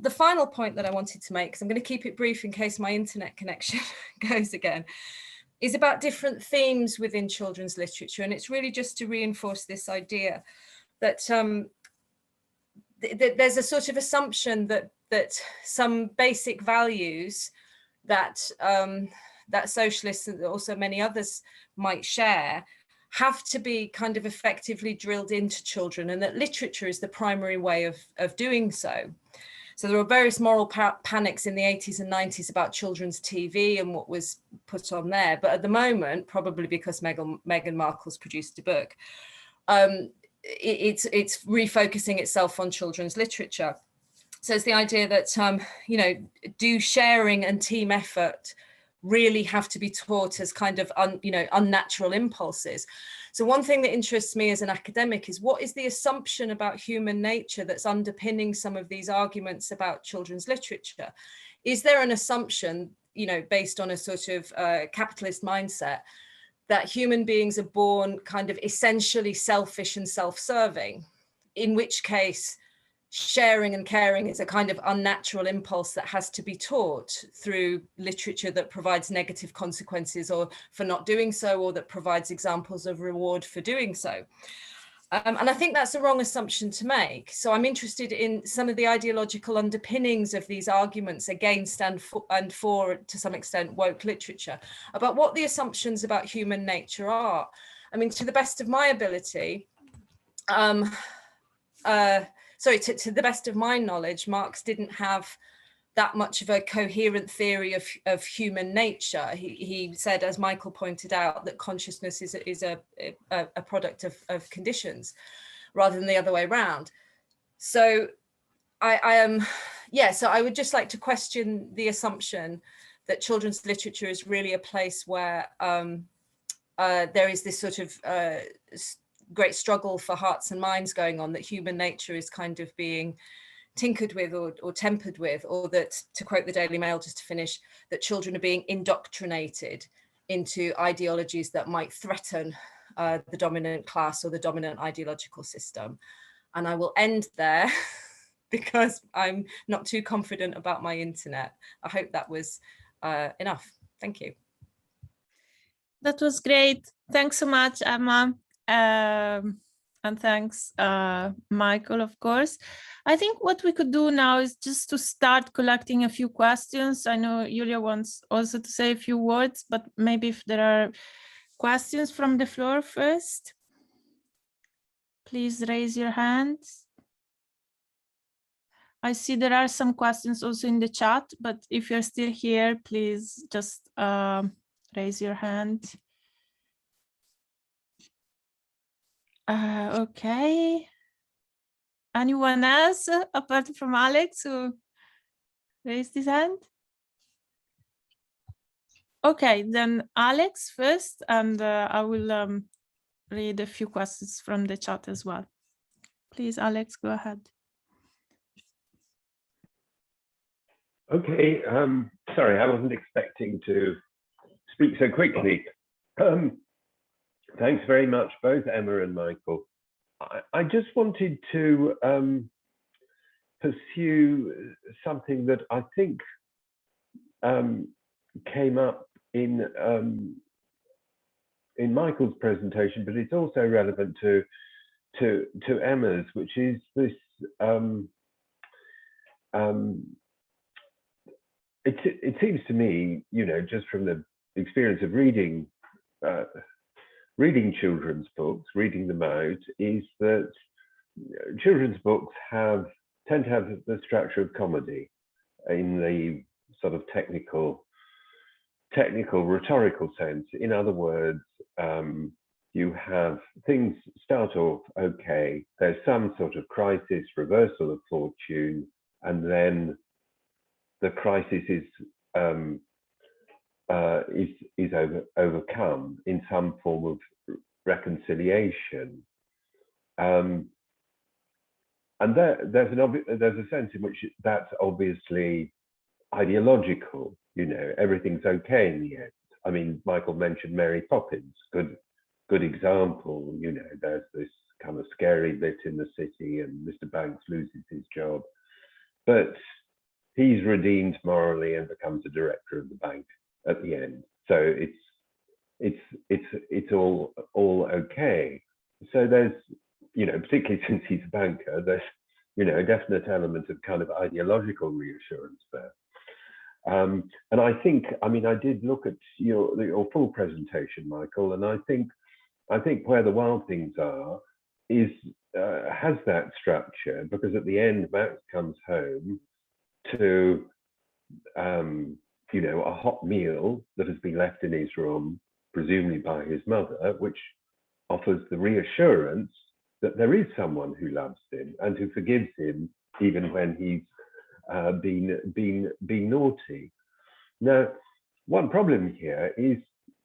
the final point that I wanted to make, because I'm going to keep it brief in case my internet connection goes again, is about different themes within children's literature. And it's really just to reinforce this idea that there's a sort of assumption that some basic values that socialists and also many others might share have to be kind of effectively drilled into children, and that literature is the primary way of doing so. So there were various moral panics in the 80s and 90s about children's TV and what was put on there. But at the moment, probably because Meghan Markle's produced a book, it's refocusing itself on children's literature. So it's the idea that, do sharing and team effort really have to be taught as kind of, unnatural impulses? So one thing that interests me as an academic is, what is the assumption about human nature that's underpinning some of these arguments about children's literature? Is there an assumption, based on a sort of capitalist mindset, that human beings are born kind of essentially selfish and self-serving, in which case sharing and caring is a kind of unnatural impulse that has to be taught through literature that provides negative consequences or for not doing so, or that provides examples of reward for doing so? And I think that's a wrong assumption to make. So I'm interested in some of the ideological underpinnings of these arguments against and for, to some extent, woke literature, about what the assumptions about human nature are. I mean, to the best of my ability, to the best of my knowledge, Marx didn't have that much of a coherent theory of human nature. He said, as Michael pointed out, that consciousness is a product of conditions rather than the other way around. So so I would just like to question the assumption that children's literature is really a place where there is this sort of great struggle for hearts and minds going on, that human nature is kind of being tinkered with or tempered with, or that, to quote the Daily Mail just to finish, that children are being indoctrinated into ideologies that might threaten the dominant class or the dominant ideological system. And I will end there because I'm not too confident about my internet. I hope that was enough. Thank you. That was great. Thanks so much, Emma. And thanks, Michael, of course. I think what we could do now is just to start collecting a few questions. I know Julia wants also to say a few words, but maybe if there are questions from the floor first, please raise your hands. I see there are some questions also in the chat, but if you're still here, please just raise your hand. Okay. Anyone else apart from Alex who raised his hand? Okay, then Alex first, and I will read a few questions from the chat as well. Please, Alex, go ahead. Okay, sorry, I wasn't expecting to speak so quickly. Thanks very much, both Emma and Michael. I just wanted to pursue something that I think came up in Michael's presentation, but it's also relevant to Emma's, which is this. It seems to me, just from the experience of reading children's books, reading them out, is that children's books tend to have the structure of comedy in the sort of technical rhetorical sense. In other words, you have things start off okay, there's some sort of crisis, reversal of fortune, and then the crisis is overcome in some form of reconciliation, and there's a sense in which that's obviously ideological. Everything's okay in the end. I mean, Michael mentioned Mary Poppins, good example. There's this kind of scary bit in the city, and Mr. Banks loses his job, but he's redeemed morally and becomes a director of the bank at the end. So it's all okay. So there's, particularly since he's a banker, there's, a definite element of kind of ideological reassurance there. And I think, I did look at your full presentation, Michael, and I think where the wild things are is has that structure, because at the end Max comes home to, you know, a hot meal that has been left in his room, presumably by his mother, which offers the reassurance that there is someone who loves him and who forgives him even when he's been naughty. Now, one problem here is,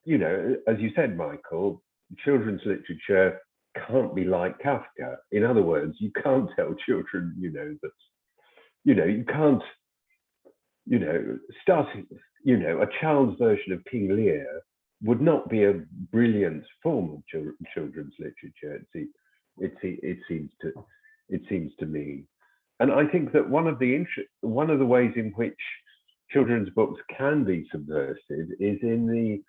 you know, as you said, Michael, children's literature can't be like Kafka. In other words, you can't tell children, you know, that, you know, you can't, you know, starting, you know, a child's version of King Lear would not be a brilliant form of children's literature. It seems to me, and I think that one of the ways in which children's books can be subversive is in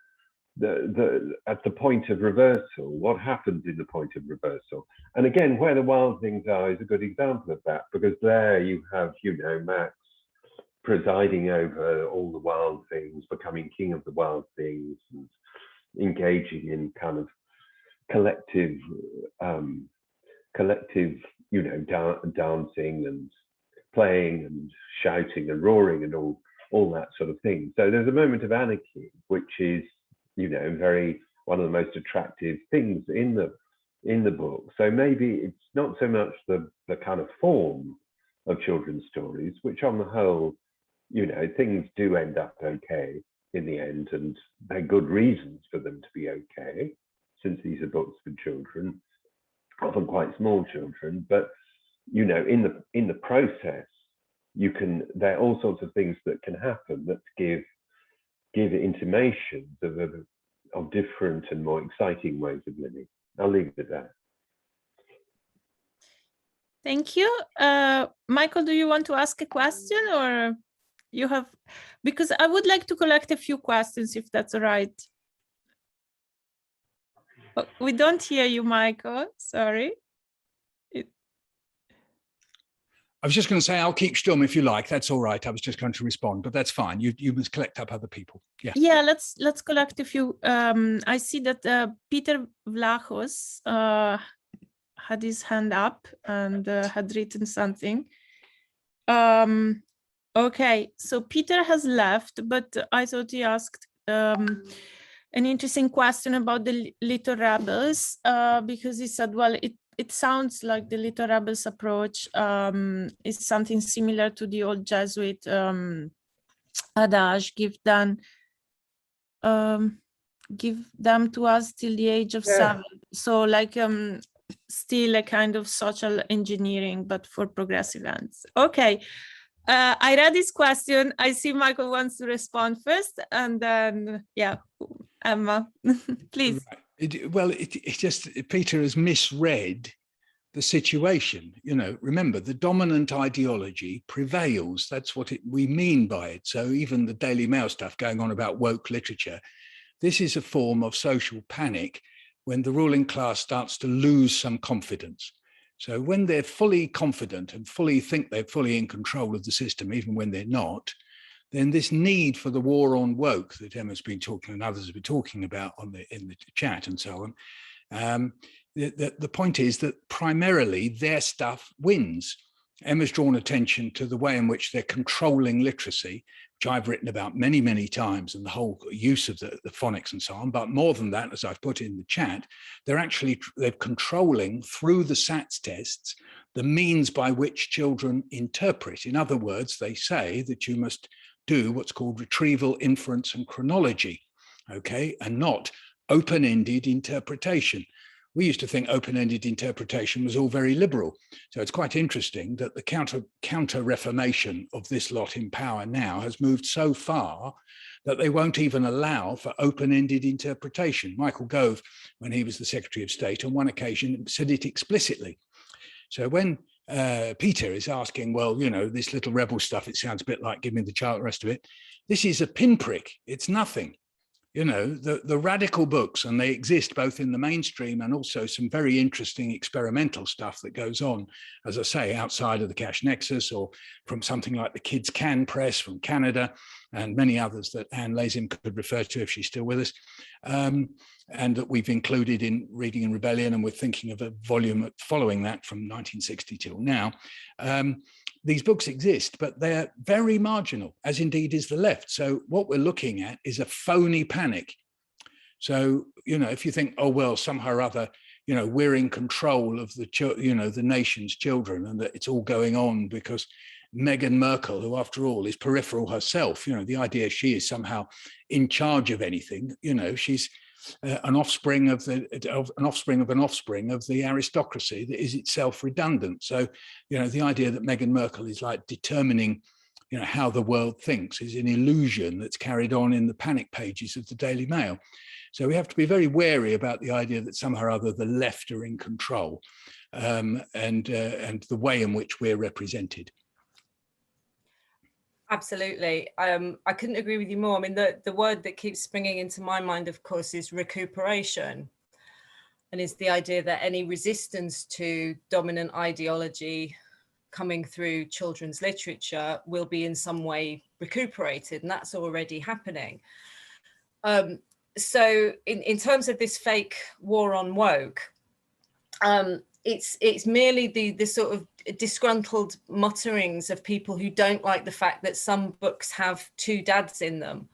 at the point of reversal. What happens in the point of reversal? And again, Where the Wild Things Are is a good example of that, because there you have, you know, Max presiding over all the wild things, becoming king of the wild things, and engaging in kind of collective, you know, dancing and playing and shouting and roaring and all that sort of thing. So there's a moment of anarchy, which is, you know, one of the most attractive things in the book. So maybe it's not so much the kind of form of children's stories, which on the whole, you know, things do end up okay in the end, and there are good reasons for them to be okay, since these are books for children, often quite small children. But, you know, in the process, there are all sorts of things that can happen that give intimations of different and more exciting ways of living. I'll leave it at that. Thank you. Michael, do you want to ask a question, or you have, because I would like to collect a few questions, if that's all right. Oh, we don't hear you, Michael, sorry. I was just going to say, I'll keep stum if you like. That's all right. I was just going to respond, but that's fine. You must collect up other people. Yeah. Yeah, let's collect a few. I see that Peter Vlachos had his hand up and had written something. Okay, so Peter has left, but I thought he asked an interesting question about the Little Rebels, because he said, well, it sounds like the Little Rebels approach is something similar to the old Jesuit adage, give them to us till the age of 7. So like still a kind of social engineering, but for progressive ends. Okay. I read this question. I see Michael wants to respond first, and then, yeah, Emma, please. Right. Peter has misread the situation. You know, remember, the dominant ideology prevails. That's what we mean by it. So even the Daily Mail stuff going on about woke literature, this is a form of social panic when the ruling class starts to lose some confidence. So when they're fully confident and fully think they're fully in control of the system, even when they're not, then this need for the war on woke that Emma's been talking and others have been talking about in the chat and so on, the point is that primarily their stuff wins. Emma's drawn attention to the way in which they're controlling literacy, which I've written about many, many times, and the whole use of the phonics and so on. But more than that, as I've put in the chat, they're controlling through the SATS tests the means by which children interpret. In other words, they say that you must do what's called retrieval, inference, and chronology, okay, and not open-ended interpretation. We used to think open-ended interpretation was all very liberal. So it's quite interesting that the counter-reformation of this lot in power now has moved so far that they won't even allow for open-ended interpretation. Michael Gove, when he was the Secretary of State, on one occasion said it explicitly. So when Peter is asking, well, you know, this little rebel stuff, it sounds a bit like Give Me the Child, the rest of it. This is a pinprick, it's nothing. You know, the radical books, and they exist both in the mainstream and also some very interesting experimental stuff that goes on, as I say, outside of the Cash Nexus, or from something like the Kids Can Press from Canada, and many others that Anne Lazim could refer to if she's still with us, and that we've included in Reading in Rebellion, and we're thinking of a volume following that from 1960 till now. these books exist, but they're very marginal, as indeed is the left. So what we're looking at is a phony panic. So, if you think, oh, well, somehow or other, we're in control of the nation's children, and that it's all going on because Meghan Merkel, who after all is peripheral herself, the idea she is somehow in charge of anything, she's an offspring of an offspring of the aristocracy that is itself redundant. So, the idea that Meghan Merkel is like determining, how the world thinks is an illusion that's carried on in the panic pages of the Daily Mail. So we have to be very wary about the idea that somehow or other the left are in control, and the way in which we're represented. Absolutely. I couldn't agree with you more. I mean, the word that keeps springing into my mind, of course, is recuperation, and is the idea that any resistance to dominant ideology coming through children's literature will be in some way recuperated, and that's already happening. So in terms of this fake war on woke, it's merely the sort of disgruntled mutterings of people who don't like the fact that some books have two dads in them,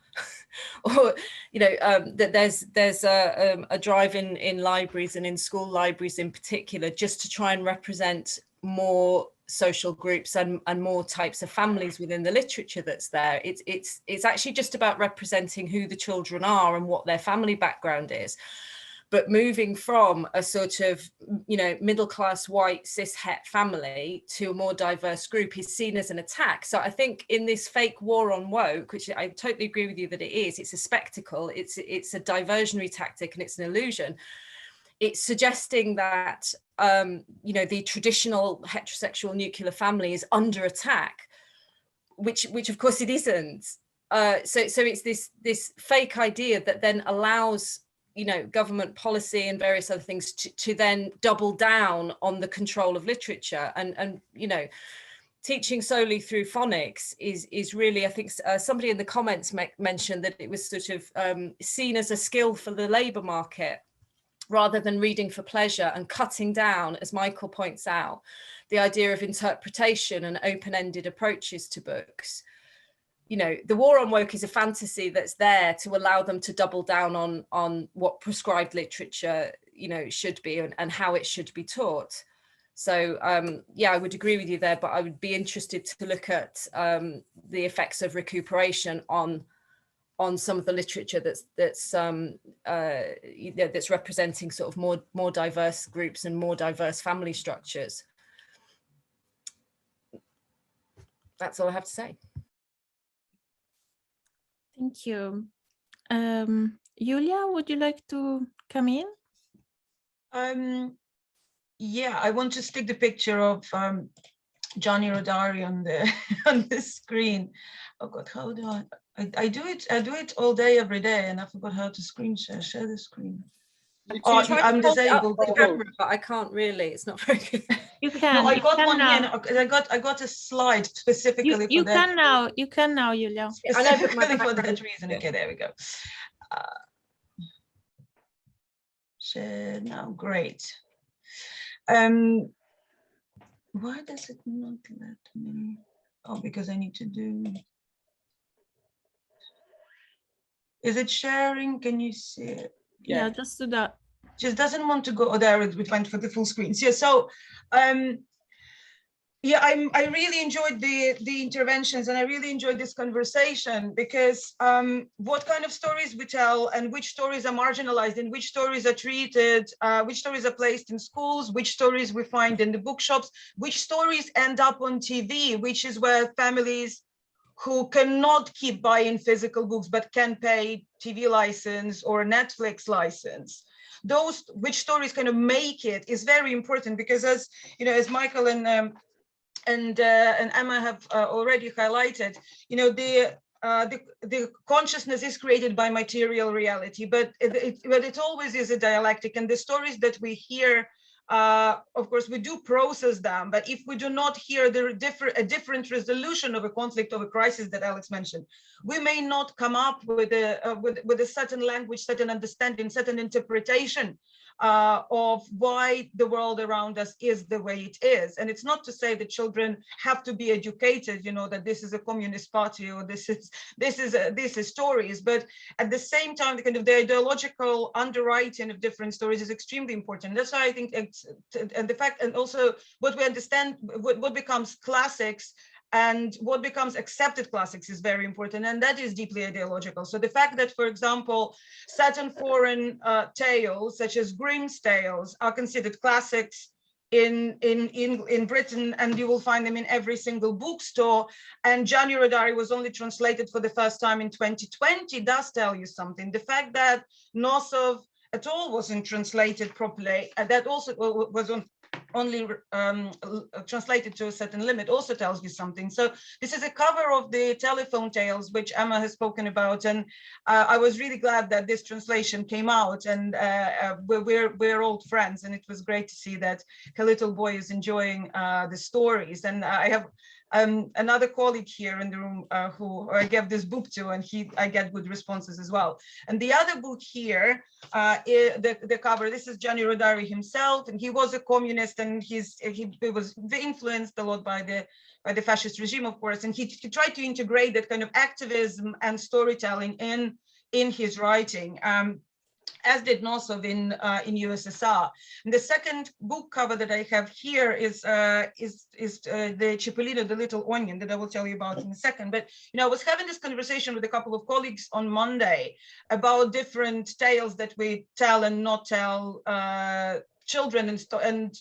or that there's a drive in libraries and in school libraries in particular, just to try and represent more social groups and more types of families within the literature that's there. It's actually just about representing who the children are and what their family background is. But moving from a sort of, middle-class white cis het family to a more diverse group is seen as an attack. So I think in this fake war on woke, which I totally agree with you that it is, it's a spectacle, it's a diversionary tactic, and it's an illusion. It's suggesting that, the traditional heterosexual nuclear family is under attack, which of course it isn't. So it's this fake idea that then allows government policy and various other things to then double down on the control of literature, and teaching solely through phonics is really, I think somebody in the comments mentioned that it was sort of seen as a skill for the labour market rather than reading for pleasure, and cutting down, as Michael points out, the idea of interpretation and open-ended approaches to books. The war on woke is a fantasy that's there to allow them to double down on what prescribed literature, should be and how it should be taught. So, I would agree with you there, but I would be interested to look at the effects of recuperation on some of the literature that's representing sort of more diverse groups and more diverse family structures. That's all I have to say. Thank you. Julia, would you like to come in? Yeah, I want to stick the picture of Johnny Rodari on the screen. Oh God, how do I do it all day, every day, and I forgot how to screen share the screen. Oh, I'm disabled. The camera, but I can't really. It's not very good. You can. No, I you got can one now. here. I got a slide specifically You for that. can now. You can now, Julia. Specifically for that reason. Okay, there we go. Share now. Great. Why does it not let me? Oh, because I need to do. Is it sharing? Can you see it? Yeah, just do that. Just doesn't want to go. Oh, there we went for the full screen. Yeah, so yeah, I really enjoyed the interventions, and I really enjoyed this conversation, because what kind of stories we tell, and which stories are marginalized, and which stories are treated, which stories are placed in schools, which stories we find in the bookshops, which stories end up on TV, which is where families who cannot keep buying physical books but can pay TV license or Netflix license. Those which stories kind of make it is very important, because as as Michael and Emma have already highlighted, the consciousness is created by material reality, but it always is a dialectic, and the stories that we hear of course, we do process them, but if we do not hear a different resolution of a conflict, of a crisis that Alex mentioned, we may not come up with a certain language, certain understanding, certain interpretation of why the world around us is the way it is. And it's not to say that children have to be educated, you know, that this is a communist party or this is stories, but at the same time, the kind of the ideological underwriting of different stories is extremely important. That's why I think and the fact, and also what we understand, what becomes classics and what becomes accepted classics is very important, and that is deeply ideological. So the fact that, for example, certain foreign tales, such as Grimm's tales, are considered classics in Britain, and you will find them in every single bookstore, and January Diary was only translated for the first time in 2020, does tell you something. The fact that Nosov at all wasn't translated properly, and that also was only translated to a certain limit, also tells you something. So this is a cover of the telephone tales, which Emma has spoken about, and I was really glad that this translation came out, and we're old friends, and it was great to see that her little boy is enjoying the stories. And I have another colleague here in the room who I gave this book to, and I get good responses as well. And the other book here, the cover, this is January Diary himself, and he was a communist, and he was influenced a lot by the fascist regime, of course, and he tried to integrate that kind of activism and storytelling in his writing. As did Nosov in USSR. And the second book cover that I have here is the Cipollino, the Little Onion, that I will tell you about in a second. But I was having this conversation with a couple of colleagues on Monday about different tales that we tell and not tell children, and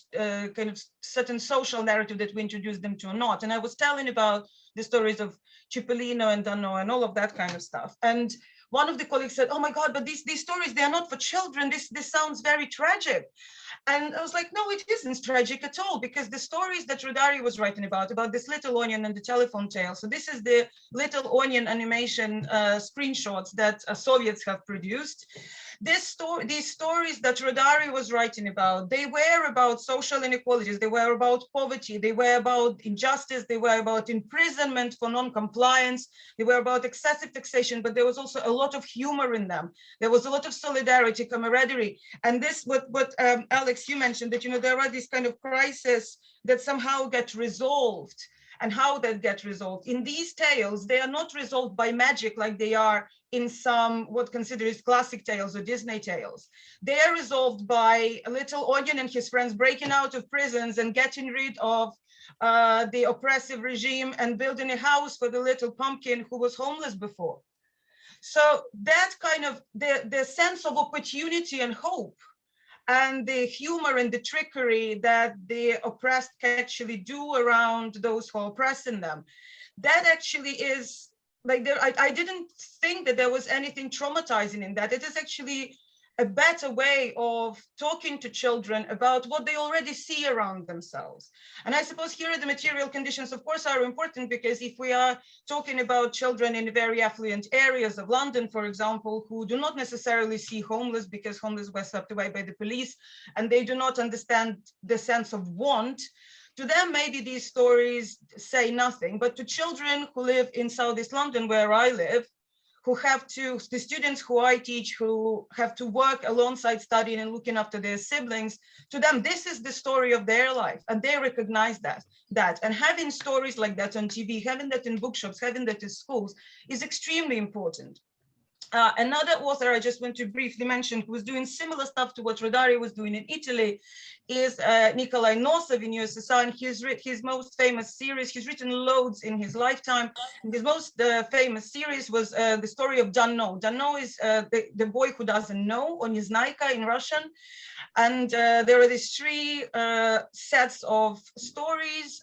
kind of certain social narrative that we introduce them to or not. And I was telling about the stories of Cipollino and Dano and all of that kind of stuff. And one of the colleagues said, "Oh my God, but these stories, they are not for children. This sounds very tragic." And I was like, no, it isn't tragic at all, because the stories that Rodari was writing about this Little Onion and the telephone tale. So this is the Little Onion animation screenshots that Soviets have produced. These stories that Rodari was writing about, they were about social inequalities, they were about poverty, they were about injustice, they were about imprisonment for non-compliance, they were about excessive taxation, but there was also a lot of humor in them. There was a lot of solidarity, camaraderie. And this, what Alex, you mentioned, that there are these kind of crises that somehow get resolved. And how that gets resolved. In these tales, they are not resolved by magic like they are in some what considered as classic tales or Disney tales. They are resolved by a Little Onion and his friends breaking out of prisons and getting rid of the oppressive regime and building a house for the little pumpkin who was homeless before. So that kind of the sense of opportunity and hope, and the humor and the trickery that the oppressed can actually do around those who are oppressing them. That actually is like, I didn't think that there was anything traumatizing in that. It is actually a better way of talking to children about what they already see around themselves. And I suppose here the material conditions, of course, are important, because if we are talking about children in very affluent areas of London, for example, who do not necessarily see homeless because homeless were swept away by the police, and they do not understand the sense of want, to them, maybe these stories say nothing. But to children who live in Southeast London, where I live, who have to, the students who I teach, who have to work alongside studying and looking after their siblings, to them, this is the story of their life, and they recognize that. And having stories like that on TV, having that in bookshops, having that in schools is extremely important. Another author I just want to briefly mention, who was doing similar stuff to what Rodari was doing in Italy, is Nikolai Nosov in USSR, and his most famous series, he's written loads in his lifetime. His most famous series was the story of Dano. Dano is the boy who doesn't know, on Neznayka in Russian. And there are these three sets of stories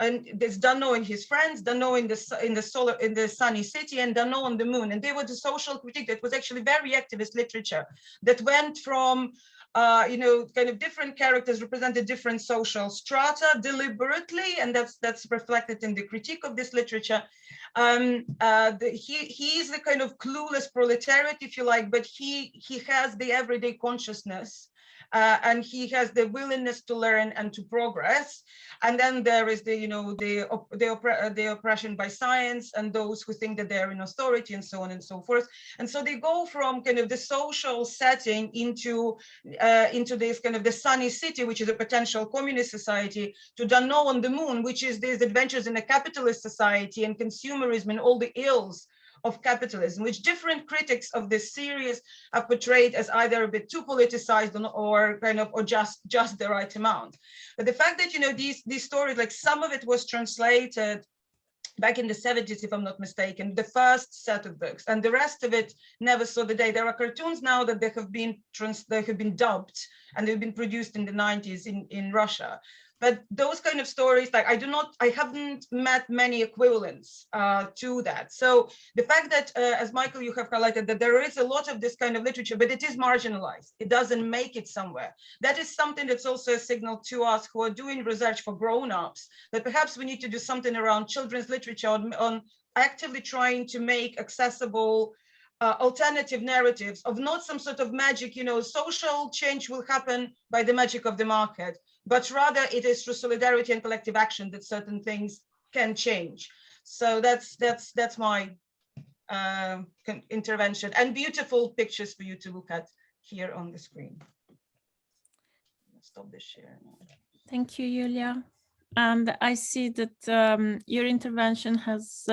and there's Dano and his friends, Dano in the sunny city, and Dano on the moon. And they were the social critique that was actually very activist literature that went from kind of different characters represented different social strata deliberately, and that's reflected in the critique of this literature. He is the kind of clueless proletariat, if you like, but he has the everyday consciousness and he has the willingness to learn and to progress. And then there is the, you know, the oppression by science and those who think that they're in authority and so on and so forth. And so they go from kind of the social setting into this kind of the sunny city, which is a potential communist society, to Dano on the moon, which is these adventures in a capitalist society and consumerism and all the ills of capitalism, which different critics of this series are portrayed as either a bit too politicized or kind of, or just the right amount. But the fact that, you know, these stories, like some of it was translated back in the 70s, if I'm not mistaken, the first set of books, and the rest of it never saw the day. There are cartoons now that they have been dubbed and they've been produced in the 90s in Russia. But those kind of stories, like I haven't met many equivalents to that. So the fact that, as Michael, you have highlighted, that there is a lot of this kind of literature, but it is marginalized. It doesn't make it somewhere. That is something that's also a signal to us who are doing research for grown-ups, that perhaps we need to do something around children's literature on actively trying to make accessible alternative narratives of not some sort of magic, you know, social change will happen by the magic of the market, but rather it is through solidarity and collective action that certain things can change. So that's my intervention, and beautiful pictures for you to look at here on the screen. Stop the share now. Thank you, Julia. And I see that your intervention has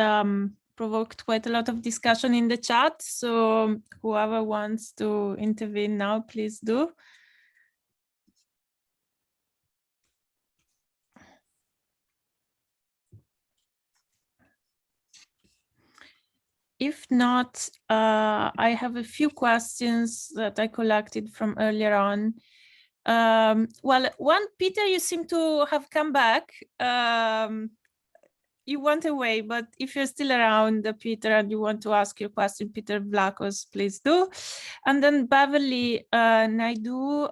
provoked quite a lot of discussion in the chat. So whoever wants to intervene now, please do. If not, I have a few questions that I collected from earlier on. Well, one, Peter, you seem to have come back. You went away, but if you're still around, Peter, and you want to ask your question, Peter Vlachos, please do. And then Beverly Naidu,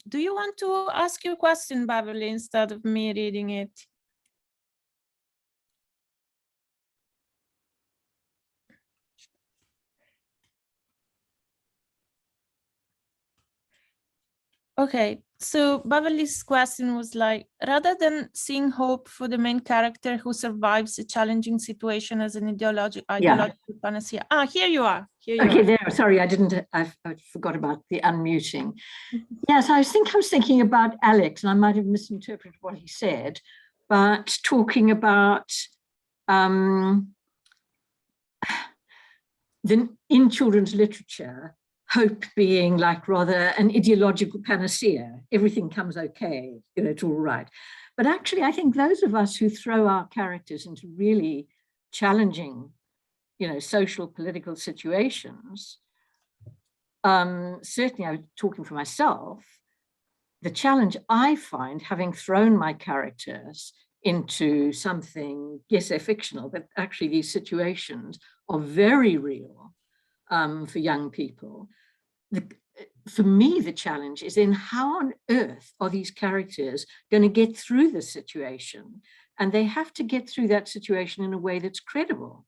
do you want to ask your question, Beverly, instead of me reading it? Okay, so Beverly's question was like, rather than seeing hope for the main character who survives a challenging situation as an ideological panacea. Ah, here you are. Here you are. There. Sorry, I forgot about the unmuting. Yes, I was thinking about Alex, and I might have misinterpreted what he said, but talking about in children's literature, hope being like rather an ideological panacea. Everything comes okay, you know, it's all right. But actually, I think those of us who throw our characters into really challenging, you know, social, political situations, certainly I'm talking for myself, the challenge I find, having thrown my characters into something, yes, they're fictional, but actually these situations are very real for young people. For me, the challenge is in how on earth are these characters going to get through this situation? And they have to get through that situation in a way that's credible.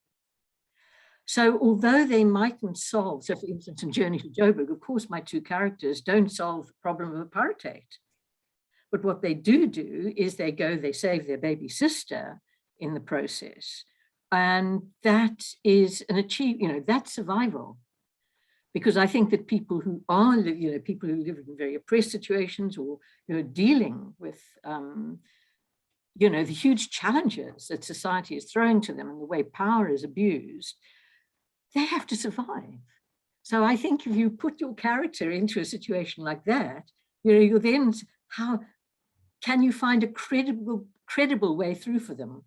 So although they mightn't solve, so for instance, in Journey to Joburg, of course, my two characters don't solve the problem of apartheid. But what they do is they save their baby sister in the process. And that is an achievement, you know, that's survival. Because I think that people who are, you know, people who live in very oppressed situations or, you know, dealing with, you know, the huge challenges that society is throwing to them and the way power is abused, they have to survive. So I think if you put your character into a situation like that, you know, you're then, how can you find a credible way through for them?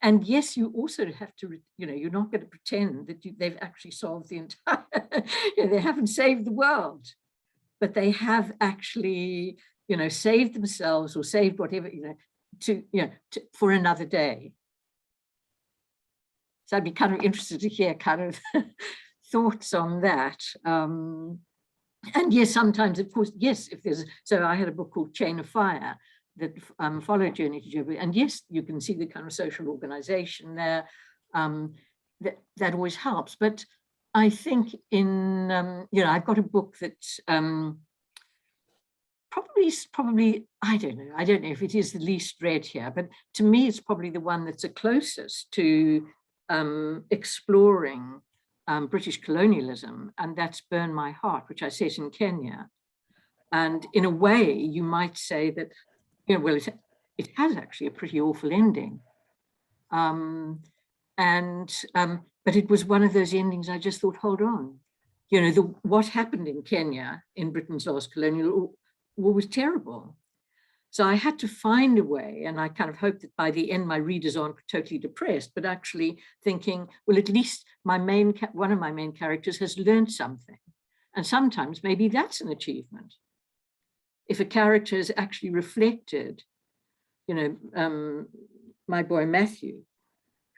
And yes, you also have to, you know, you're not going to pretend that they've actually solved the entire, you know, they haven't saved the world, but they have actually, you know, saved themselves or saved whatever, you know, for another day. So I'd be kind of interested to hear kind of thoughts on that. And yes, sometimes, of course, yes, if there's, so I had a book called Chain of Fire, that followed Journey to Joburg. And yes, you can see the kind of social organization there. That always helps. But I think in, you know, I've got a book that probably, I don't know if it is the least read here, but to me, it's probably the one that's the closest to exploring British colonialism, and that's Burn My Heart, which I set in Kenya. And in a way, you might say that, you know, well, it has actually a pretty awful ending. But it was one of those endings I just thought, hold on. You know, what happened in Kenya in Britain's last colonial war was terrible. So I had to find a way, and I kind of hope that by the end my readers aren't totally depressed, but actually thinking, well, at least one of my main characters has learned something. And sometimes maybe that's an achievement. If a character has actually reflected, you know, my boy Matthew,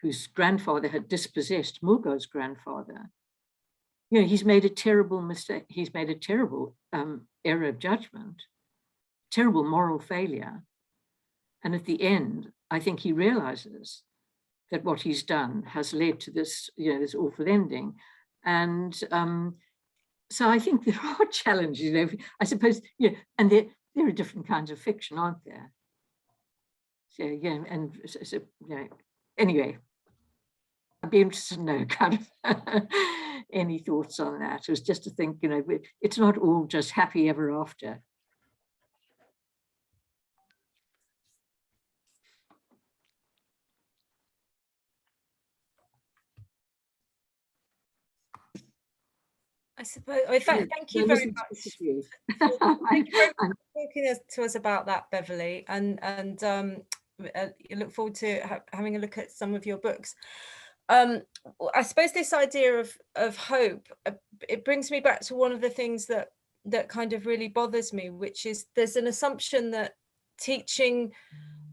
whose grandfather had dispossessed Mugo's grandfather, you know, he's made a terrible mistake. He's made a terrible error of judgment, terrible moral failure. And at the end, I think he realizes that what he's done has led to this, you know, this awful ending. And so I think there are challenges, you know, I suppose, you know, and there are different kinds of fiction, aren't there? So, yeah, and so, you know, anyway, I'd be interested to know kind of any thoughts on that. It was just to think, you know, it's not all just happy ever after. I suppose, thank you very much for talking to us about that, Beverly, and I look forward to having a look at some of your books. I suppose this idea of hope, it brings me back to one of the things that kind of really bothers me, which is there's an assumption that teaching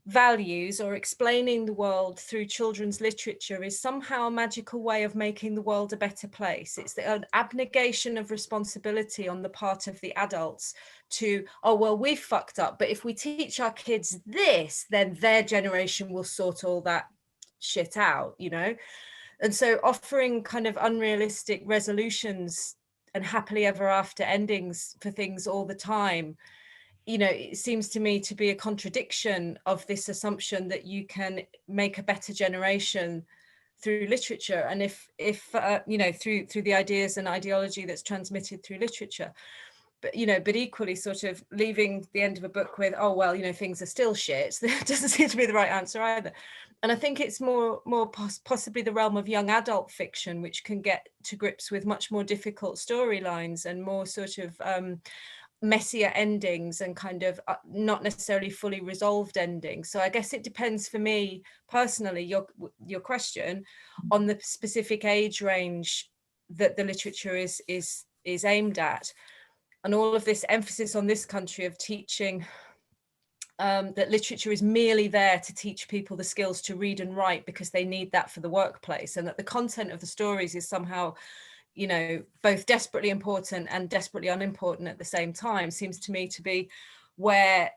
values or explaining the world through children's literature is somehow a magical way of making the world a better place. It's an abnegation of responsibility on the part of the adults to, oh, well, we've fucked up, but if we teach our kids this, then their generation will sort all that shit out, you know? And so offering kind of unrealistic resolutions and happily ever after endings for things all the time, you know, it seems to me to be a contradiction of this assumption that you can make a better generation through literature, and if you know, through the ideas and ideology that's transmitted through literature. But, you know, but equally sort of leaving the end of a book with, oh, well, you know, things are still shit. That doesn't seem to be the right answer either. And I think it's more possibly the realm of young adult fiction, which can get to grips with much more difficult storylines and more sort of messier endings and kind of not necessarily fully resolved endings. So I guess it depends for me personally, your question, on the specific age range that the literature is aimed at. And all of this emphasis on this country of teaching that literature is merely there to teach people the skills to read and write because they need that for the workplace, and that the content of the stories is somehow, you know, both desperately important and desperately unimportant at the same time, seems to me to be where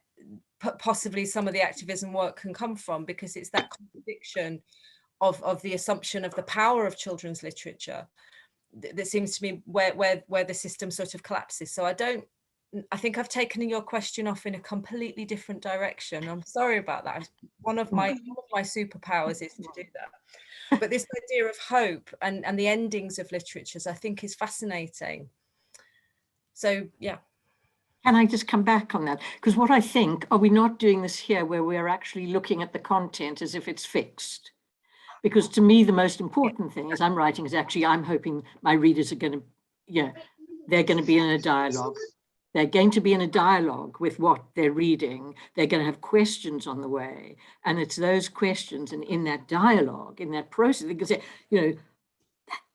possibly some of the activism work can come from, because it's that contradiction of the assumption of the power of children's literature that seems to me where the system sort of collapses. So I think I've taken your question off in a completely different direction. I'm sorry about that. One of my superpowers is to do that. But this idea of hope and the endings of literatures, I think, is fascinating. So, yeah. Can I just come back on that? Because what I think, are we not doing this here where we're actually looking at the content as if it's fixed? Because to me, the most important thing as I'm writing is actually, I'm hoping my readers are going to, yeah, they're going to be in a dialogue. They're going to be in a dialogue with what they're reading. They're going to have questions on the way. And it's those questions, and in that dialogue, in that process, they can say, you know,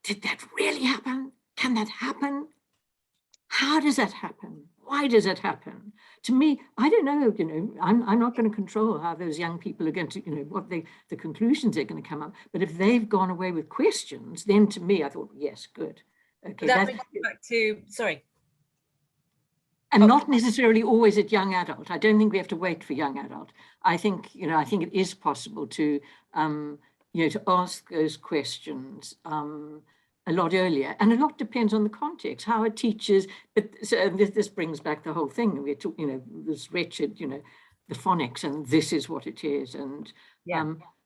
did that really happen? Can that happen? How does that happen? Why does it happen? To me, I don't know, you know, I'm not going to control how those young people are going to, you know, what the conclusions they're going to come up. But if they've gone away with questions, then to me, I thought, yes, good. Okay, that brings me back to, sorry. And not necessarily always at young adult. I don't think we have to wait for young adult. I think, you know, I think it is possible to, you know, to ask those questions a lot earlier, and a lot depends on the context, how it teaches. But so this brings back the whole thing. We're talking, this wretched, the phonics, and this is what it is, and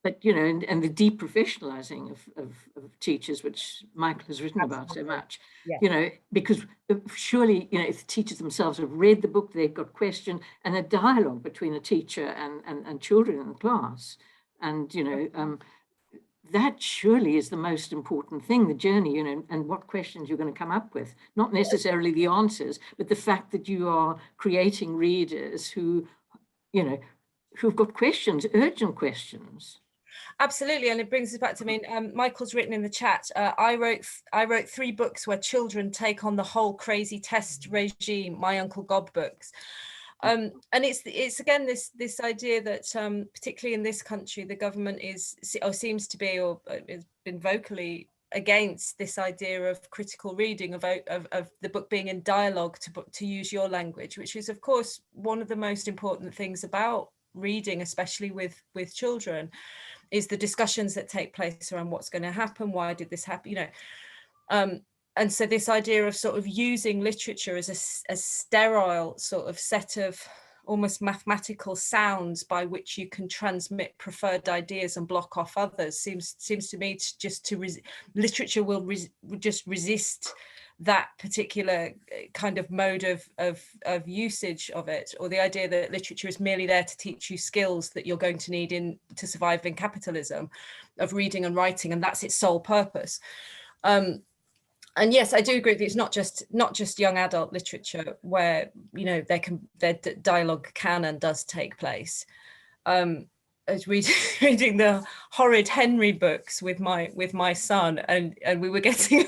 but and the deprofessionalizing of teachers, which Michael has written about so much. Because surely if teachers themselves have read the book, they've got questions, and a dialogue between a teacher and children in the class, and that surely is the most important thing, the journey, and what questions you're going to come up with, not necessarily the answers, but the fact that you are creating readers who, who've got questions, urgent questions. Absolutely, and it brings us back to, Michael's written in the chat, I wrote 3 books where children take on the whole crazy test regime, my Uncle Gob books. And it's again this idea that particularly in this country, the government is or seems to be or has been vocally against this idea of critical reading, of the book being in dialogue, to use your language, which is of course one of the most important things about reading, especially with children, is the discussions that take place around what's going to happen, why did this happen, and so this idea of sort of using literature as a sterile sort of set of almost mathematical sounds by which you can transmit preferred ideas and block off others seems to me literature will just resist that particular kind of mode of usage of it, or the idea that literature is merely there to teach you skills that you're going to need to survive in capitalism, of reading and writing, and that's its sole purpose. And yes, I do agree that it's not just young adult literature where their dialogue can and does take place. I was reading the horrid Henry books with my son, and we were getting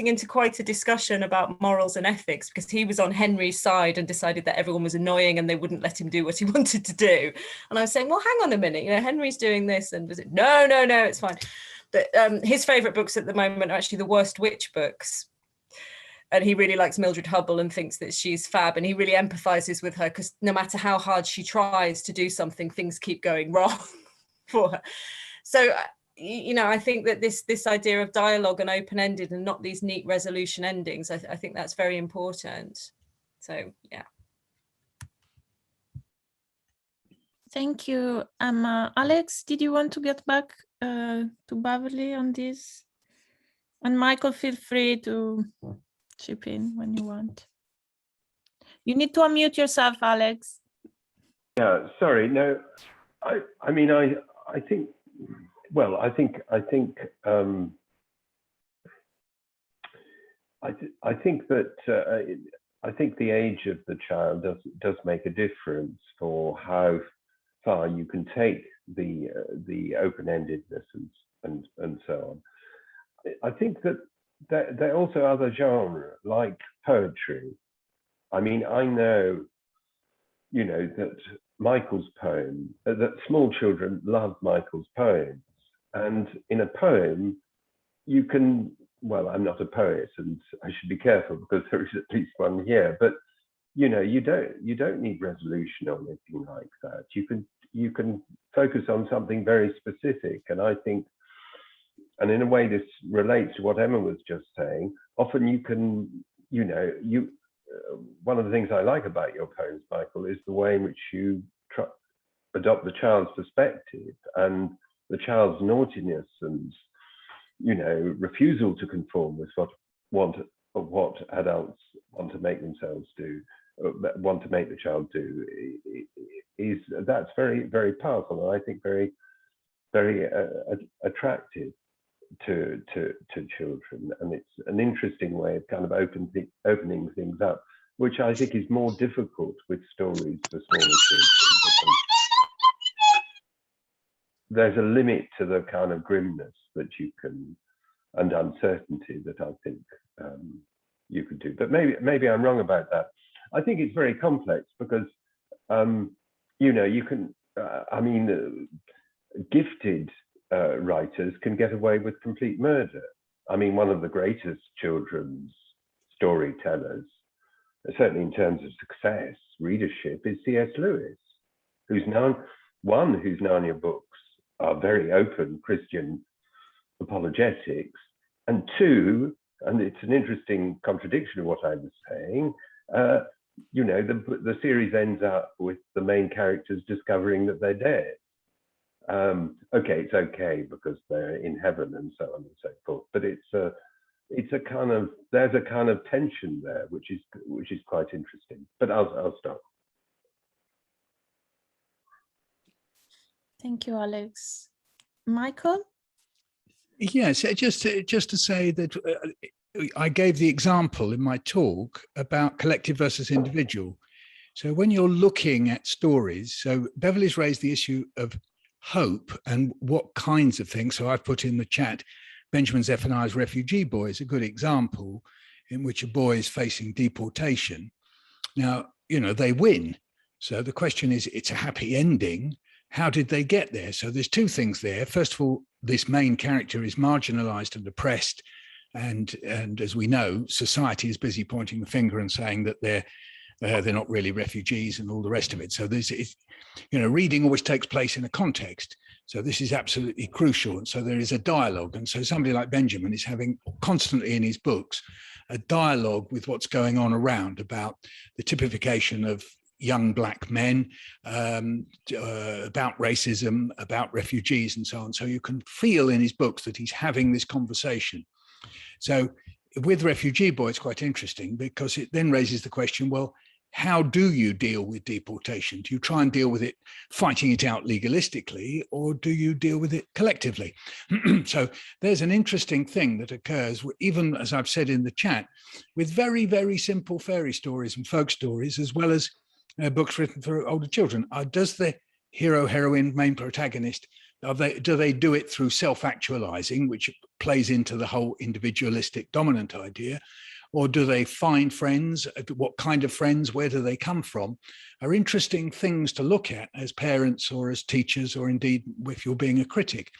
into quite a discussion about morals and ethics, because he was on Henry's side and decided that everyone was annoying and they wouldn't let him do what he wanted to do. And I was saying, well, hang on a minute, Henry's doing this, and was it no, it's fine. But his favorite books at the moment are actually the Worst Witch books. And he really likes Mildred Hubble and thinks that she's fab. And he really empathizes with her, because no matter how hard she tries to do something, things keep going wrong for her. So, I think that this idea of dialogue and open-ended and not these neat resolution endings, I think that's very important. So, yeah. Thank you. Alex, did you want to get back to Beverly on this? And Michael, feel free to chip in when you want. You need to unmute yourself, Alex. Yeah, sorry. No, I think the age of the child does make a difference for how far you can take the open-endedness and so on. I think that there are also other genres like poetry. I know, that Michael's poem, that small children love Michael's poems, and in a poem you can, well, I'm not a poet and I should be careful because there is at least one here, but you don't need resolution or anything like that. You can focus on something very specific, and I think, and in a way this relates to what Emma was just saying, often you can, one of the things I like about your poems, Michael, is the way in which you adopt the child's perspective and the child's naughtiness and, refusal to conform with what adults want to make themselves do, want to make the child do, that's very, very powerful, and I think very, very attractive to children, and it's an interesting way of kind of opening things up, which I think is more difficult with stories for smaller children. There's a limit to the kind of grimness that you can, and uncertainty that I think you could do. But maybe I'm wrong about that. I think it's very complex because, you can, gifted writers can get away with complete murder. One of the greatest children's storytellers, certainly in terms of success, readership, is C.S. Lewis, whose Narnia books are very open Christian apologetics, And two, and it's an interesting contradiction of what I was saying, you know, the series ends up with the main characters discovering that they're dead. Okay, it's okay because they're in heaven and so on and so forth, but it's a kind of, there's a kind of tension there, which is quite interesting. But I'll stop. Thank you, Alex. Michael? Yes, just to say that I gave the example in my talk about collective versus individual. So when you're looking at stories, so Beverly's raised the issue of hope and what kinds of things. So I've put in the chat, Benjamin Zephaniah's Refugee Boy is a good example in which a boy is facing deportation. Now, you know, they win. So the question is, it's a happy ending. How did they get there? So there's two things there. First of all, this main character is marginalized and oppressed. And as we know, society is busy pointing the finger and saying that they're not really refugees and all the rest of it. So this is, you know, reading always takes place in a context. So this is absolutely crucial. And so there is a dialogue. And so somebody like Benjamin is having constantly in his books a dialogue with what's going on around about the typification of young black men, about racism, about refugees and so on. So you can feel in his books that he's having this conversation. So with Refugee Boy, it's quite interesting because it then raises the question, well, how do you deal with deportation? Do you try and deal with it fighting it out legalistically, or do you deal with it collectively? So there's an interesting thing that occurs, even as I've said in the chat, with very, very simple fairy stories and folk stories, as well as books written for older children. Does the hero, heroine, main protagonist, do they do it through self-actualizing, which plays into the whole individualistic dominant idea? Or do they find friends? What kind of friends? Where do they come from? Are interesting things to look at as parents or as teachers, or indeed if you're being a critic.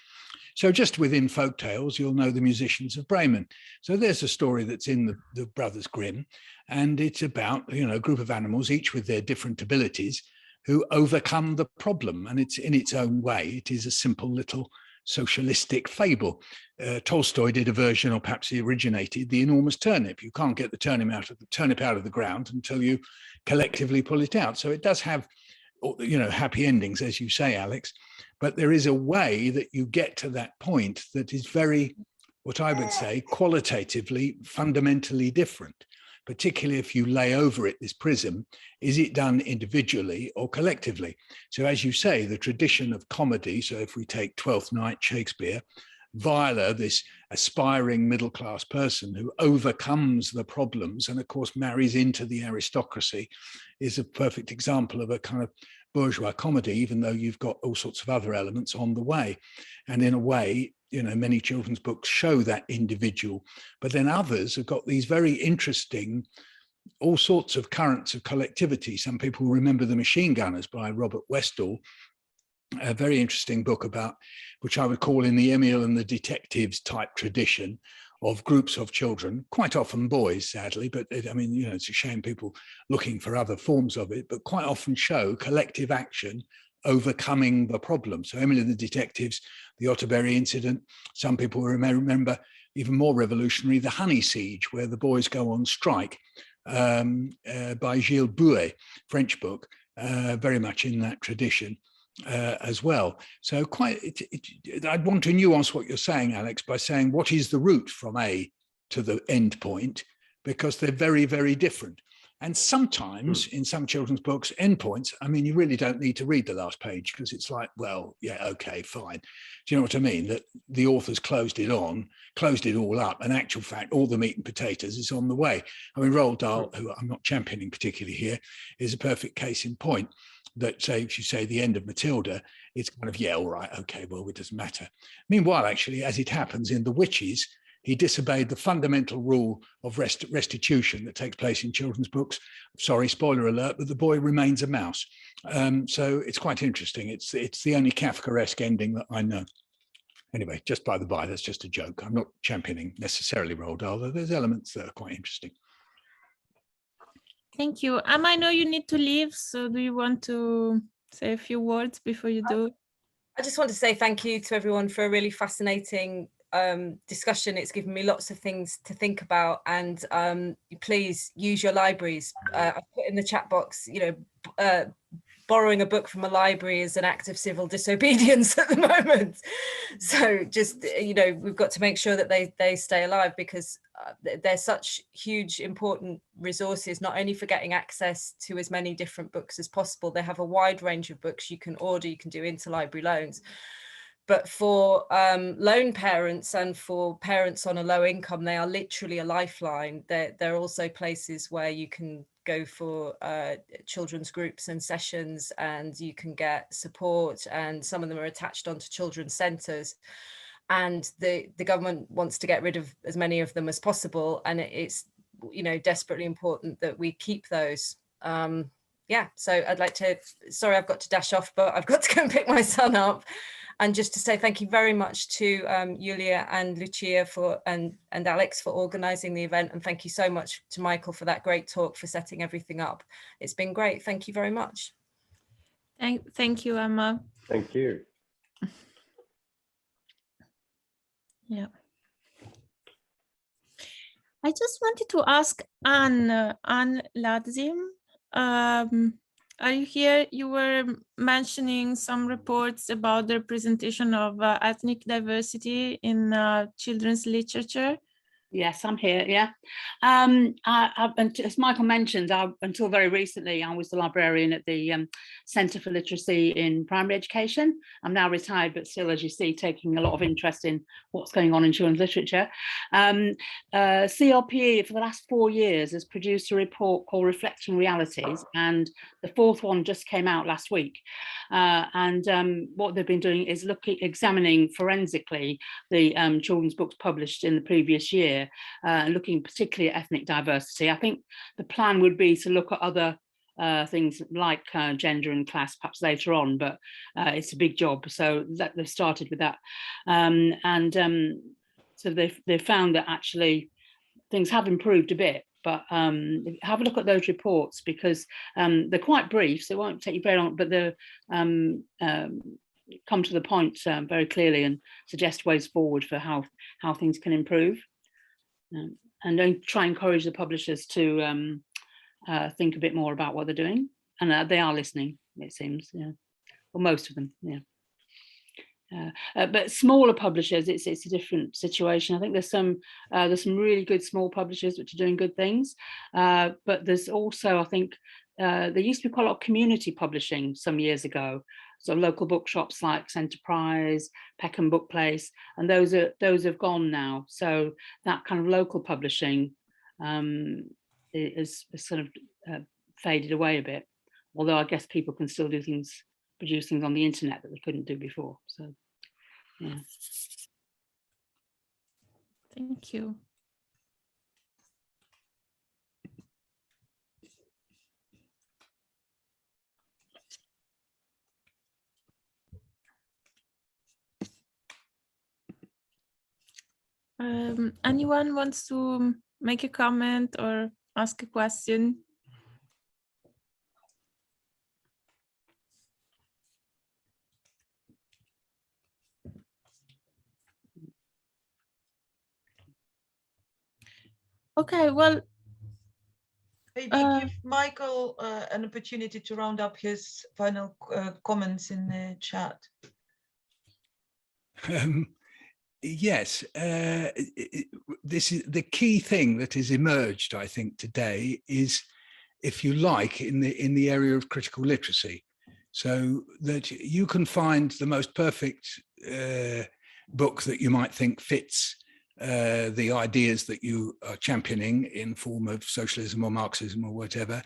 So just within folk tales, you'll know the Musicians of Bremen. So there's a story that's in the Brothers Grimm, and it's about, you know, a group of animals, each with their different abilities, who overcome the problem. And it's in its own way, it is a simple little socialistic fable. Tolstoy did a version, or perhaps he originated, The Enormous Turnip. You can't get the turnip out of the ground until you collectively pull it out. So it does have, you know, happy endings, as you say, Alex, but there is a way that you get to that point that is very, what I would say, qualitatively, fundamentally different, particularly if you lay over it this prism. Is it done individually or collectively? So as you say, the tradition of comedy, so if we take Twelfth Night, Shakespeare, Viola, this aspiring middle-class person who overcomes the problems and of course marries into the aristocracy, is a perfect example of a kind of bourgeois comedy, even though you've got all sorts of other elements on the way. And in a way, you know, many children's books show that individual, but then others have got these very interesting, all sorts of currents of collectivity. Some people remember The Machine Gunners by Robert Westall, a very interesting book about, which I would call in the Emile and the Detectives type tradition of groups of children, quite often boys, sadly, but I mean, you know, it's a shame people looking for other forms of it, but quite often show collective action overcoming the problem. So Emily and the Detectives, the Otterbury incident, some people remember even more revolutionary, the Honey Siege, where the boys go on strike, by Gilles Bouet, French book, very much in that tradition as well. So I'd want to nuance what you're saying, Alex, by saying what is the route from A to the end point, because they're very, very different. And sometimes in some children's books, endpoints, I mean, you really don't need to read the last page because it's like, well, yeah, okay, fine. Do you know what I mean? That the author's closed it all up. In actual fact, all the meat and potatoes is on the way. I mean, Roald Dahl, who I'm not championing particularly here, is a perfect case in point. That, say, if you say the end of Matilda, it's kind of, yeah, all right, okay, well, it doesn't matter. Meanwhile, actually, as it happens in The Witches, he disobeyed the fundamental rule of restitution that takes place in children's books. Sorry, spoiler alert, but the boy remains a mouse. So it's quite interesting. It's the only Kafkaesque ending that I know. Anyway, just by the by, that's just a joke. I'm not championing necessarily Roald Dahl, though there's elements that are quite interesting. Thank you. I know you need to leave, so do you want to say a few words before you do? I just want to say thank you to everyone for a really fascinating discussion. It's given me lots of things to think about, and please use your libraries. I've put in the chat box, you know, borrowing a book from a library is an act of civil disobedience at the moment. So just, you know, we've got to make sure that they stay alive, because they're such huge, important resources, not only for getting access to as many different books as possible. They have a wide range of books you can order, you can do interlibrary loans. But for lone parents and for parents on a low income, they are literally a lifeline. They're also places where you can go for children's groups and sessions, and you can get support, and some of them are attached onto children's centres. And the government wants to get rid of as many of them as possible, and it's, you know, desperately important that we keep those. Yeah, so I'd like to, sorry, I've got to dash off, but I've got to go and pick my son up. And just to say thank you very much to Julia and Lucia and Alex for organising the event. And thank you so much to Michael for that great talk, for setting everything up. It's been great. Thank you very much. Thank you, Emma. Thank you. Yeah. I just wanted to ask Anne Ladzim. Are you here? You were mentioning some reports about the representation of ethnic diversity in children's literature. Yes, I'm here. Yeah, as Michael mentioned, until very recently, I was the librarian at the Centre for Literacy in Primary Education. I'm now retired, but still, as you see, taking a lot of interest in what's going on in children's literature. CLPE for the last 4 years has produced a report called Reflecting Realities, and the 4th one just came out last week. What they've been doing is examining forensically the children's books published in the previous year. Looking particularly at ethnic diversity. I think the plan would be to look at other things like gender and class perhaps later on, but it's a big job, so that they've started with that. So they've found that actually things have improved a bit, but have a look at those reports, because they're quite brief, so it won't take you very long, but they're come to the point very clearly and suggest ways forward for how things can improve. And don't try and encourage the publishers to think a bit more about what they're doing, and they are listening, it seems. Yeah, well, most of them. Yeah. But smaller publishers, it's a different situation. I think there's some really good small publishers which are doing good things, but there's also, I think, there used to be quite a lot of community publishing some years ago. So local bookshops like Centerprise, Peckham Book Place, and those have gone now. So that kind of local publishing is sort of faded away a bit. Although I guess people can still do things, produce things on the internet that they couldn't do before. So, yeah. Thank you. Anyone wants to make a comment or ask a question? Okay, well, maybe give Michael an opportunity to round up his final comments in the chat. Yes, this is the key thing that has emerged, I think, today is, if you like, in the area of critical literacy, so that you can find the most perfect book that you might think fits the ideas that you are championing in form of socialism or Marxism or whatever.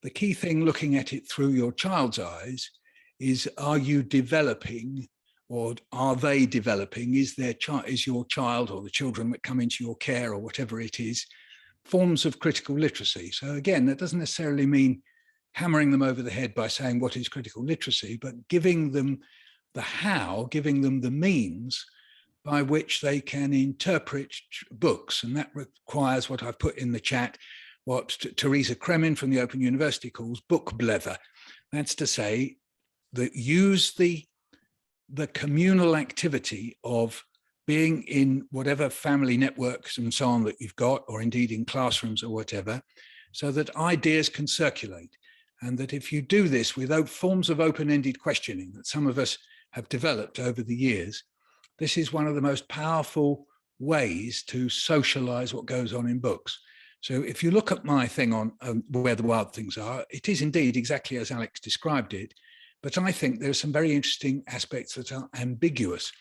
The key thing, looking at it through your child's eyes, is, are you developing, or are they developing, is your child or the children that come into your care or whatever it is, forms of critical literacy? So again, that doesn't necessarily mean hammering them over the head by saying what is critical literacy, but giving them the how, giving them the means by which they can interpret books. And that requires what I've put in the chat, what Teresa Kremin from the Open University calls book blether. That's to say that use the communal activity of being in whatever family networks and so on that you've got, or indeed in classrooms or whatever, so that ideas can circulate. And that if you do this with forms of open-ended questioning that some of us have developed over the years, this is one of the most powerful ways to socialize what goes on in books. So if you look at my thing on Where the Wild Things Are, it is indeed exactly as Alex described it, but I think there are some very interesting aspects that are ambiguous.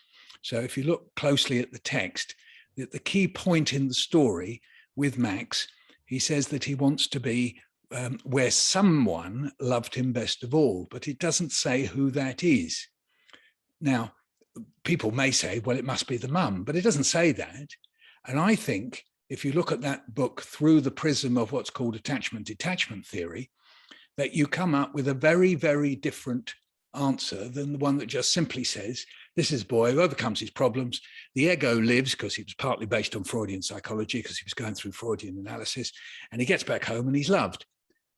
So if you look closely at the text, the key point in the story with Max, he says that he wants to be where someone loved him best of all, but it doesn't say who that is. Now, people may say, well, it must be the mum, but it doesn't say that. And I think if you look at that book through the prism of what's called attachment-detachment theory, that you come up with a very, very different answer than the one that just simply says, this is a boy who overcomes his problems. The ego lives, because he was partly based on Freudian psychology, because he was going through Freudian analysis, and he gets back home and he's loved.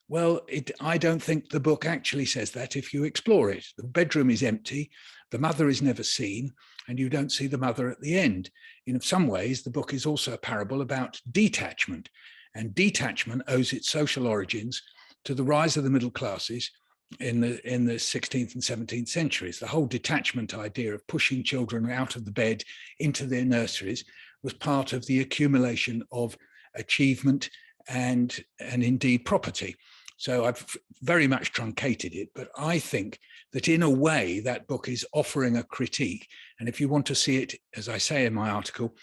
Well, I don't think the book actually says that if you explore it. The bedroom is empty, the mother is never seen, and you don't see the mother at the end. In some ways, the book is also a parable about detachment, and detachment owes its social origins to the rise of the middle classes in the 16th and 17th centuries. The whole detachment idea of pushing children out of the bed into their nurseries was part of the accumulation of achievement and indeed property. So I've very much truncated it, but I think that in a way that book is offering a critique. And if you want to see it, as I say in my article,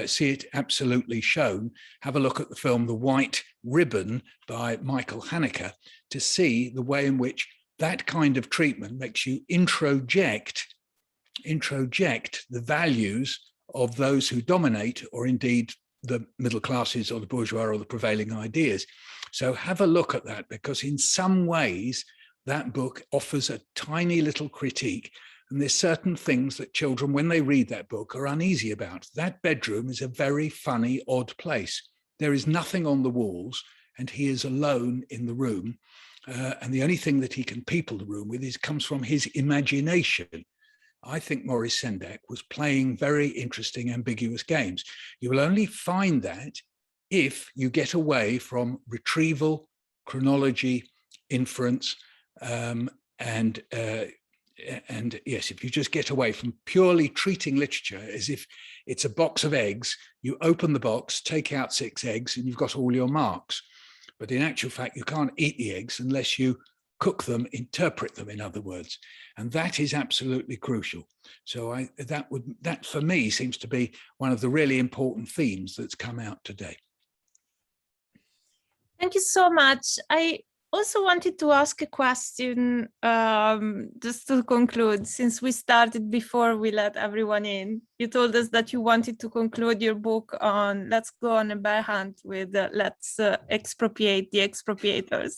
see it absolutely shown, have a look at the film The White Ribbon by Michael Haneke to see the way in which that kind of treatment makes you introject the values of those who dominate, or indeed the middle classes or the bourgeois or the prevailing ideas. So have a look at that, because in some ways that book offers a tiny little critique, and there's certain things that children, when they read that book, are uneasy about. That bedroom is a very funny, odd place. There is nothing on the walls, and he is alone in the room, and the only thing that he can people the room with comes from his imagination. I think Maurice Sendak was playing very interesting, ambiguous games. You will only find that if you get away from retrieval, chronology, inference, and yes, if you just get away from purely treating literature as if it's a box of eggs, you open the box, take out 6 eggs, and you've got all your marks. But in actual fact, you can't eat the eggs unless you cook them, interpret them, in other words. And that is absolutely crucial. So that for me seems to be one of the really important themes that's come out today. Thank you so much. I also wanted to ask a question just to conclude, since we started before we let everyone in. You told us that you wanted to conclude your book on Let's Go on a Bear Hunt with Let's Expropriate the Expropriators.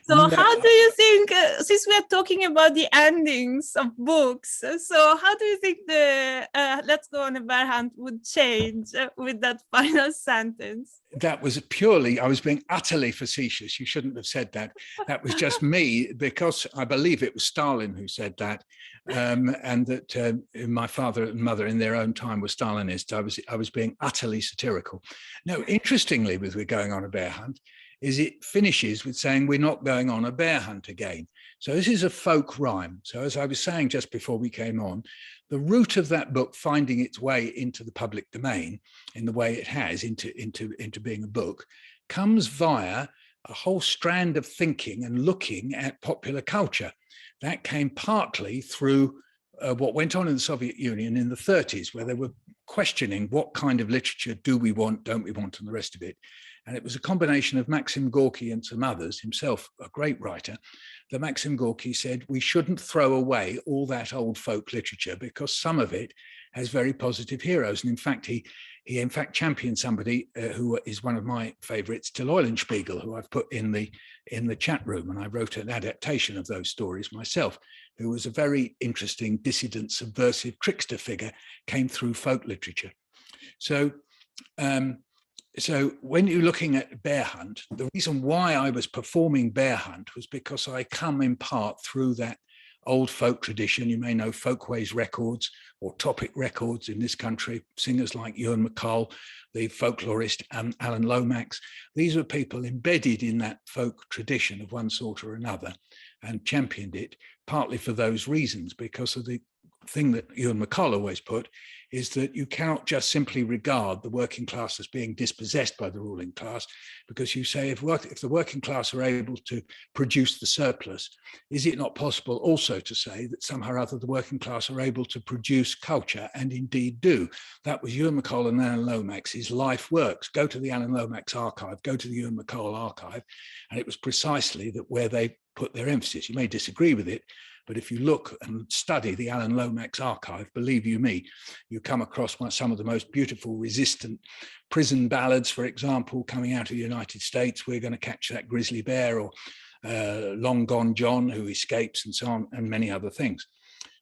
So how do you think, since we are talking about the endings of books, so how do you think the Let's Go on a Bear Hunt would change with that final sentence? That was purely, I was being utterly facetious. You shouldn't have said that. That was just me, because I believe it was Stalin who said that, and that my father and mother in their own time were Stalinists. I was being utterly satirical. No, interestingly, with We're Going on a Bear Hunt, is it finishes with saying we're not going on a bear hunt again. So this is a folk rhyme. So as I was saying just before we came on, the root of that book finding its way into the public domain in the way it has into being a book comes via a whole strand of thinking and looking at popular culture. That came partly through what went on in the Soviet Union in the 30s, where they were questioning what kind of literature do we want, don't we want, and the rest of it. And it was a combination of Maxim Gorky and some others, himself a great writer, that Maxim Gorky said we shouldn't throw away all that old folk literature because some of it has very positive heroes. And in fact, he in fact championed somebody who is one of my favorites, Till Eulenspiegel, who I've put in the chat room. And I wrote an adaptation of those stories myself, who was a very interesting dissident, subversive trickster figure, came through folk literature. So when you're looking at Bear Hunt, the reason why I was performing Bear Hunt was because I come in part through that old folk tradition. You may know Folkways records or Topic records in this country, singers like Ewan MacColl, the folklorist Alan Lomax. These are people embedded in that folk tradition of one sort or another and championed it, partly for those reasons, because of the thing that Ewan MacColl always put, is that you cannot just simply regard the working class as being dispossessed by the ruling class, because you say if the working class are able to produce the surplus, is it not possible also to say that somehow or other the working class are able to produce culture, and indeed do? That was Ewan MacColl and Alan Lomax's life works. Go to the Alan Lomax archive, go to the Ewan MacColl archive, and it was precisely that where they put their emphasis. You may disagree with it, but if you look and study the Alan Lomax archive, believe you me, you come across some of the most beautiful resistant prison ballads, for example, coming out of the United States. We're going to catch that grizzly bear, or Long Gone John, who escapes, and so on, and many other things.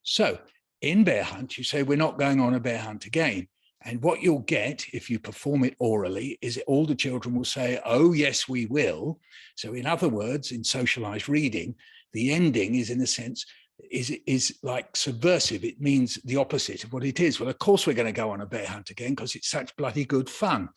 So in Bear Hunt, you say, we're not going on a bear hunt again. And what you'll get if you perform it orally is that all the children will say, oh, yes, we will. So in other words, in socialized reading, the ending is, in a sense, is like subversive. It means the opposite of what it is. Well, of course, we're going to go on a bear hunt again because it's such bloody good fun.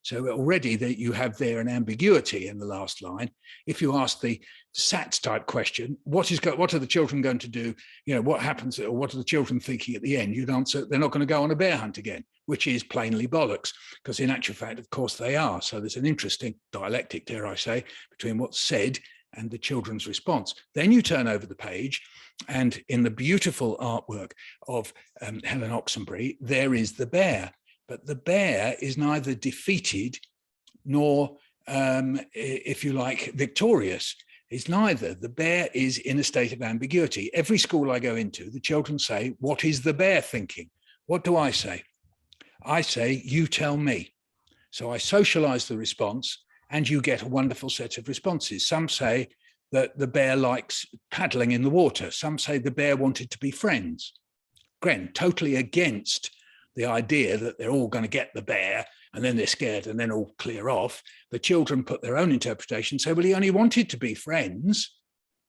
So already that you have there an ambiguity in the last line. If you ask the SATS type question, what are the children going to do? You know, what happens, or what are the children thinking at the end? You'd answer, they're not going to go on a bear hunt again, which is plainly bollocks, because in actual fact, of course, they are. So there's an interesting dialectic, dare I say, between what's said and the children's response. Then you turn over the page, and in the beautiful artwork of Helen Oxenbury, there is the bear. But the bear is neither defeated nor, if you like, victorious. It's neither. The bear is in a state of ambiguity. Every school I go into, the children say, what is the bear thinking? What do I say? I say, you tell me. So I socialize the response, and you get a wonderful set of responses. Some say that the bear likes paddling in the water. Some say the bear wanted to be friends. Again, totally against the idea that they're all going to get the bear and then they're scared and then all clear off. The children put their own interpretation, say, well, he only wanted to be friends.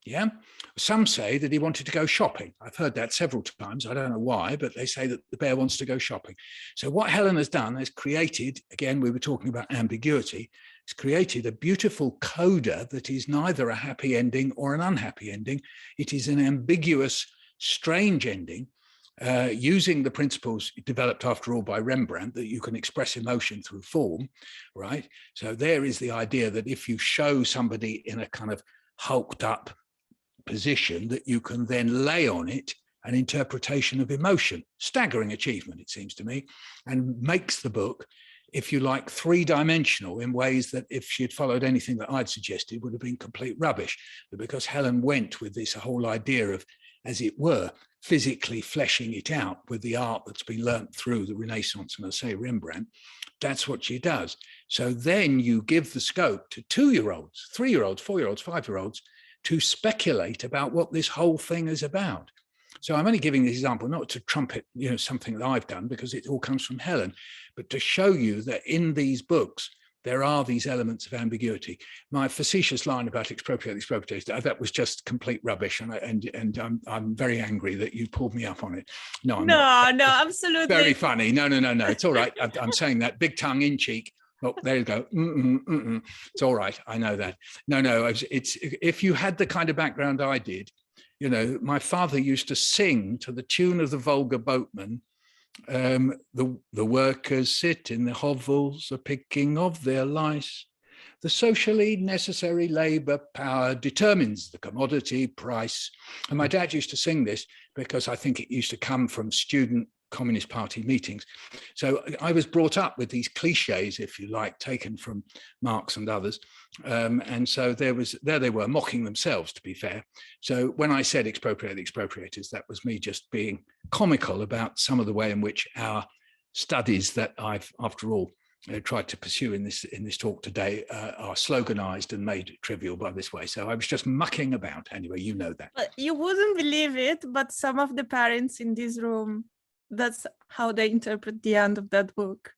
Yeah. Some say that he wanted to go shopping. I've heard that several times. I don't know why, but they say that the bear wants to go shopping. So what Helen has done is created, again, we were talking about ambiguity, it's created a beautiful coda that is neither a happy ending or an unhappy ending. It is an ambiguous, strange ending, using the principles developed, after all, by Rembrandt, that you can express emotion through form, right? So there is the idea that if you show somebody in a kind of hulked up position, that you can then lay on it an interpretation of emotion. Staggering achievement, it seems to me, and makes the book, if you like, three-dimensional in ways that if she had followed anything that I'd suggested would have been complete rubbish. But because Helen went with this whole idea of, as it were, physically fleshing it out with the art that's been learnt through the Renaissance and, I say, Rembrandt, that's what she does. So then you give the scope to 2-year-olds, 3-year-olds, 4-year-olds, 5-year-olds to speculate about what this whole thing is about. So I'm only giving this example not to trumpet, something that I've done, because it all comes from Helen, but to show you that in these books, there are these elements of ambiguity. My facetious line about expropriate, that was just complete rubbish, and I'm very angry that you pulled me up on it. No, I'm not. No, absolutely. Very funny. No, it's all right. I'm saying that big tongue in cheek. Oh, there you go. It's all right. I know that. No. It's if you had the kind of background I did, my father used to sing to the tune of the Vulgar Boatman. The workers sit in the hovels, a picking of their lice. The socially necessary labour power determines the commodity price. And my dad used to sing this because I think it used to come from student Communist Party meetings. So I was brought up with these cliches, if you like, taken from Marx and others. And so there they were mocking themselves, to be fair. So when I said expropriate the expropriators, that was me just being comical about some of the way in which our studies that I've, after all, tried to pursue in this talk today are sloganized and made trivial by this way. So I was just mucking about. Anyway, you know that. You wouldn't believe it, but some of the parents in this room, that's how they interpret the end of that book.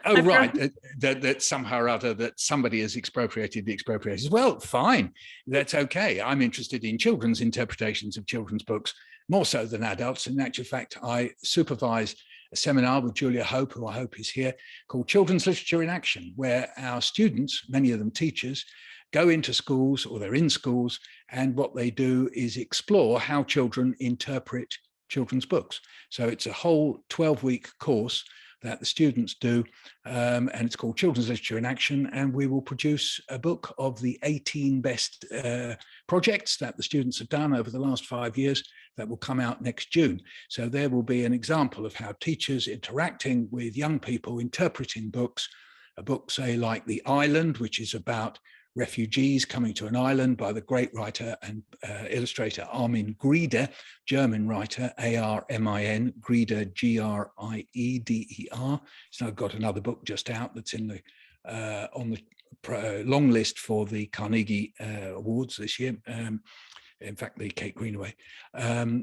Oh, right. That somehow or other that somebody has expropriated the expropriators. Well, fine. That's okay. I'm interested in children's interpretations of children's books, more so than adults. In actual fact, I supervise a seminar with Julia Hope, who I hope is here, called Children's Literature in Action, where our students, many of them teachers, go into schools, or they're in schools, and what they do is explore how children interpret children's books. So it's a whole 12-week course that the students do, and it's called Children's Literature in Action, and we will produce a book of the 18 best projects that the students have done over the last 5 years that will come out next June. So there will be an example of how teachers interacting with young people interpreting books, a book, say, like The Island, which is about refugees coming to an island by the great writer and illustrator Armin Grieder, German writer, A-R-M-I-N, Grieder, G-R-I-E-D-E-R. So I've got another book just out that's in the on the long list for the Carnegie Awards this year. In fact, the Kate Greenaway.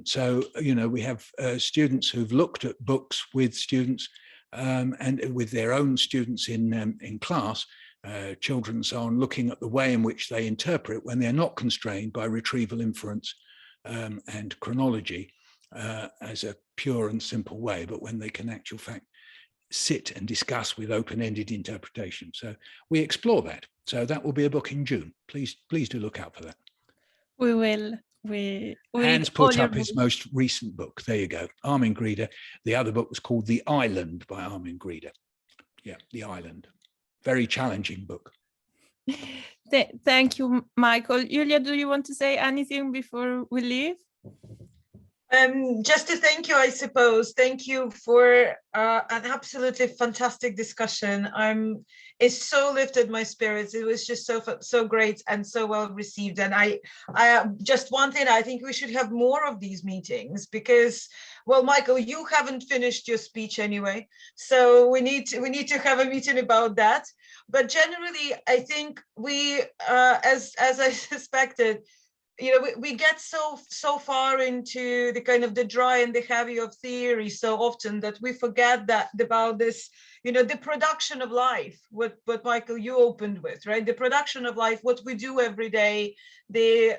So, you know, we have students who've looked at books with students and with their own students in class, children and so on, looking at the way in which they interpret when they're not constrained by retrieval inference and chronology as a pure and simple way, but when they can actual fact sit and discuss with open-ended interpretation. So we explore that. So that will be a book in June. Please do look out for that. We will. Hans put up his most recent book. There you go, Armin Grieder. The other book was called The Island by Armin Grieder. Yeah, The Island. Very challenging book. Thank you, Michael. Julia, do you want to say anything before we leave? Just to thank you, I suppose. Thank you for an absolutely fantastic discussion. It so lifted my spirits. It was just so great and so well received. And I just one thing, I think we should have more of these meetings because, well, Michael, you haven't finished your speech anyway, so we need to have a meeting about that. But generally, I think we, as I suspected, you know, we get so far into the kind of the dry and the heavy of theory so often that we forget that about this, you know, the production of life, what Michael, you opened with, right? The production of life, what we do every day, the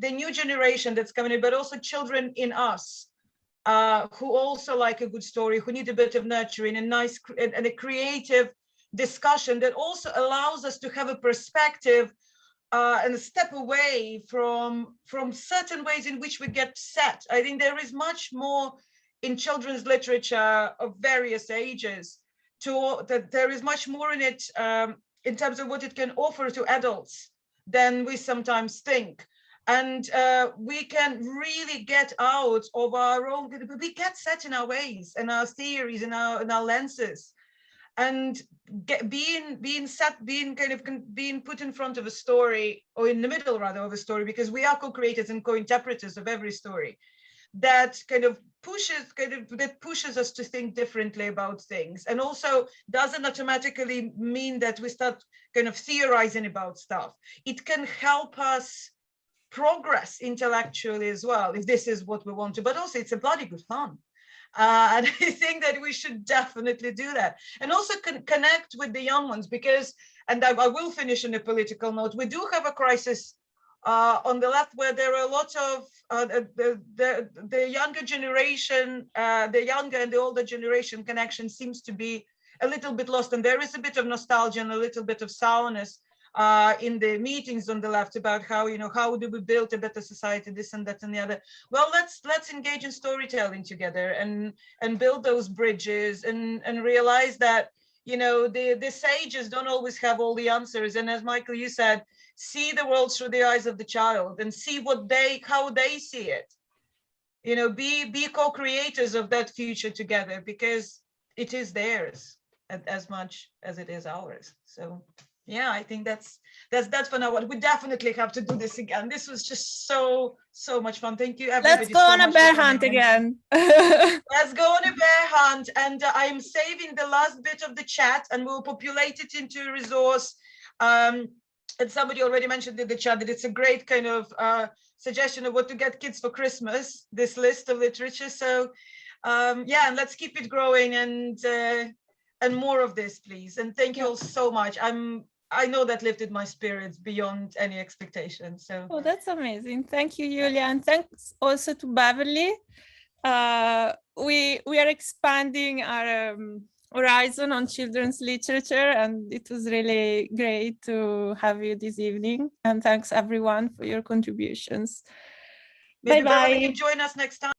new generation that's coming in, but also children in us, who also like a good story, who need a bit of nurturing and nice and a creative discussion that also allows us to have a perspective and a step away from certain ways in which we get set. I think there is much more in children's literature of various ages that there is much more in it in terms of what it can offer to adults than we sometimes think. And we can really get out of our own, we get set in our ways and our theories and our lenses. And being put in front of a story, or in the middle rather of a story, because we are co-creators and co-interpreters of every story, that pushes us to think differently about things, and also doesn't automatically mean that we start kind of theorizing about stuff. It can help us progress intellectually as well, if this is what we want to, but also it's a bloody good fun. And I think that we should definitely do that, and also connect with the young ones, because, and I will finish on a political note, we do have a crisis on the left where there are a lot of the younger generation, the younger and the older generation connection seems to be a little bit lost, and there is a bit of nostalgia and a little bit of sourness in the meetings on the left about how, you know, how do we build a better society, this and that and the other. Well, let's engage in storytelling together and build those bridges and realize that, you know, the sages don't always have all the answers. And as Michael, you said, see the world through the eyes of the child and see how they see it. You know, be co-creators of that future together, because it is theirs as much as it is ours. So yeah, I think that's for now. We definitely have to do this again. This was just so much fun. Thank you, everybody. Let's go on a bear hunt again. Let's go on a bear hunt, and I am saving the last bit of the chat, and we'll populate it into a resource. And somebody already mentioned in the chat that it's a great kind of suggestion of what to get kids for Christmas, this list of literature. So yeah, and let's keep it growing, and and more of this, please. And thank you all so much. I know that lifted my spirits beyond any expectation. So oh, that's amazing. Thank you, Julia, and thanks also to Beverly. We are expanding our horizon on children's literature, and it was really great to have you this evening. And thanks everyone for your contributions. maybe Bye-bye. Beverly can join us next time.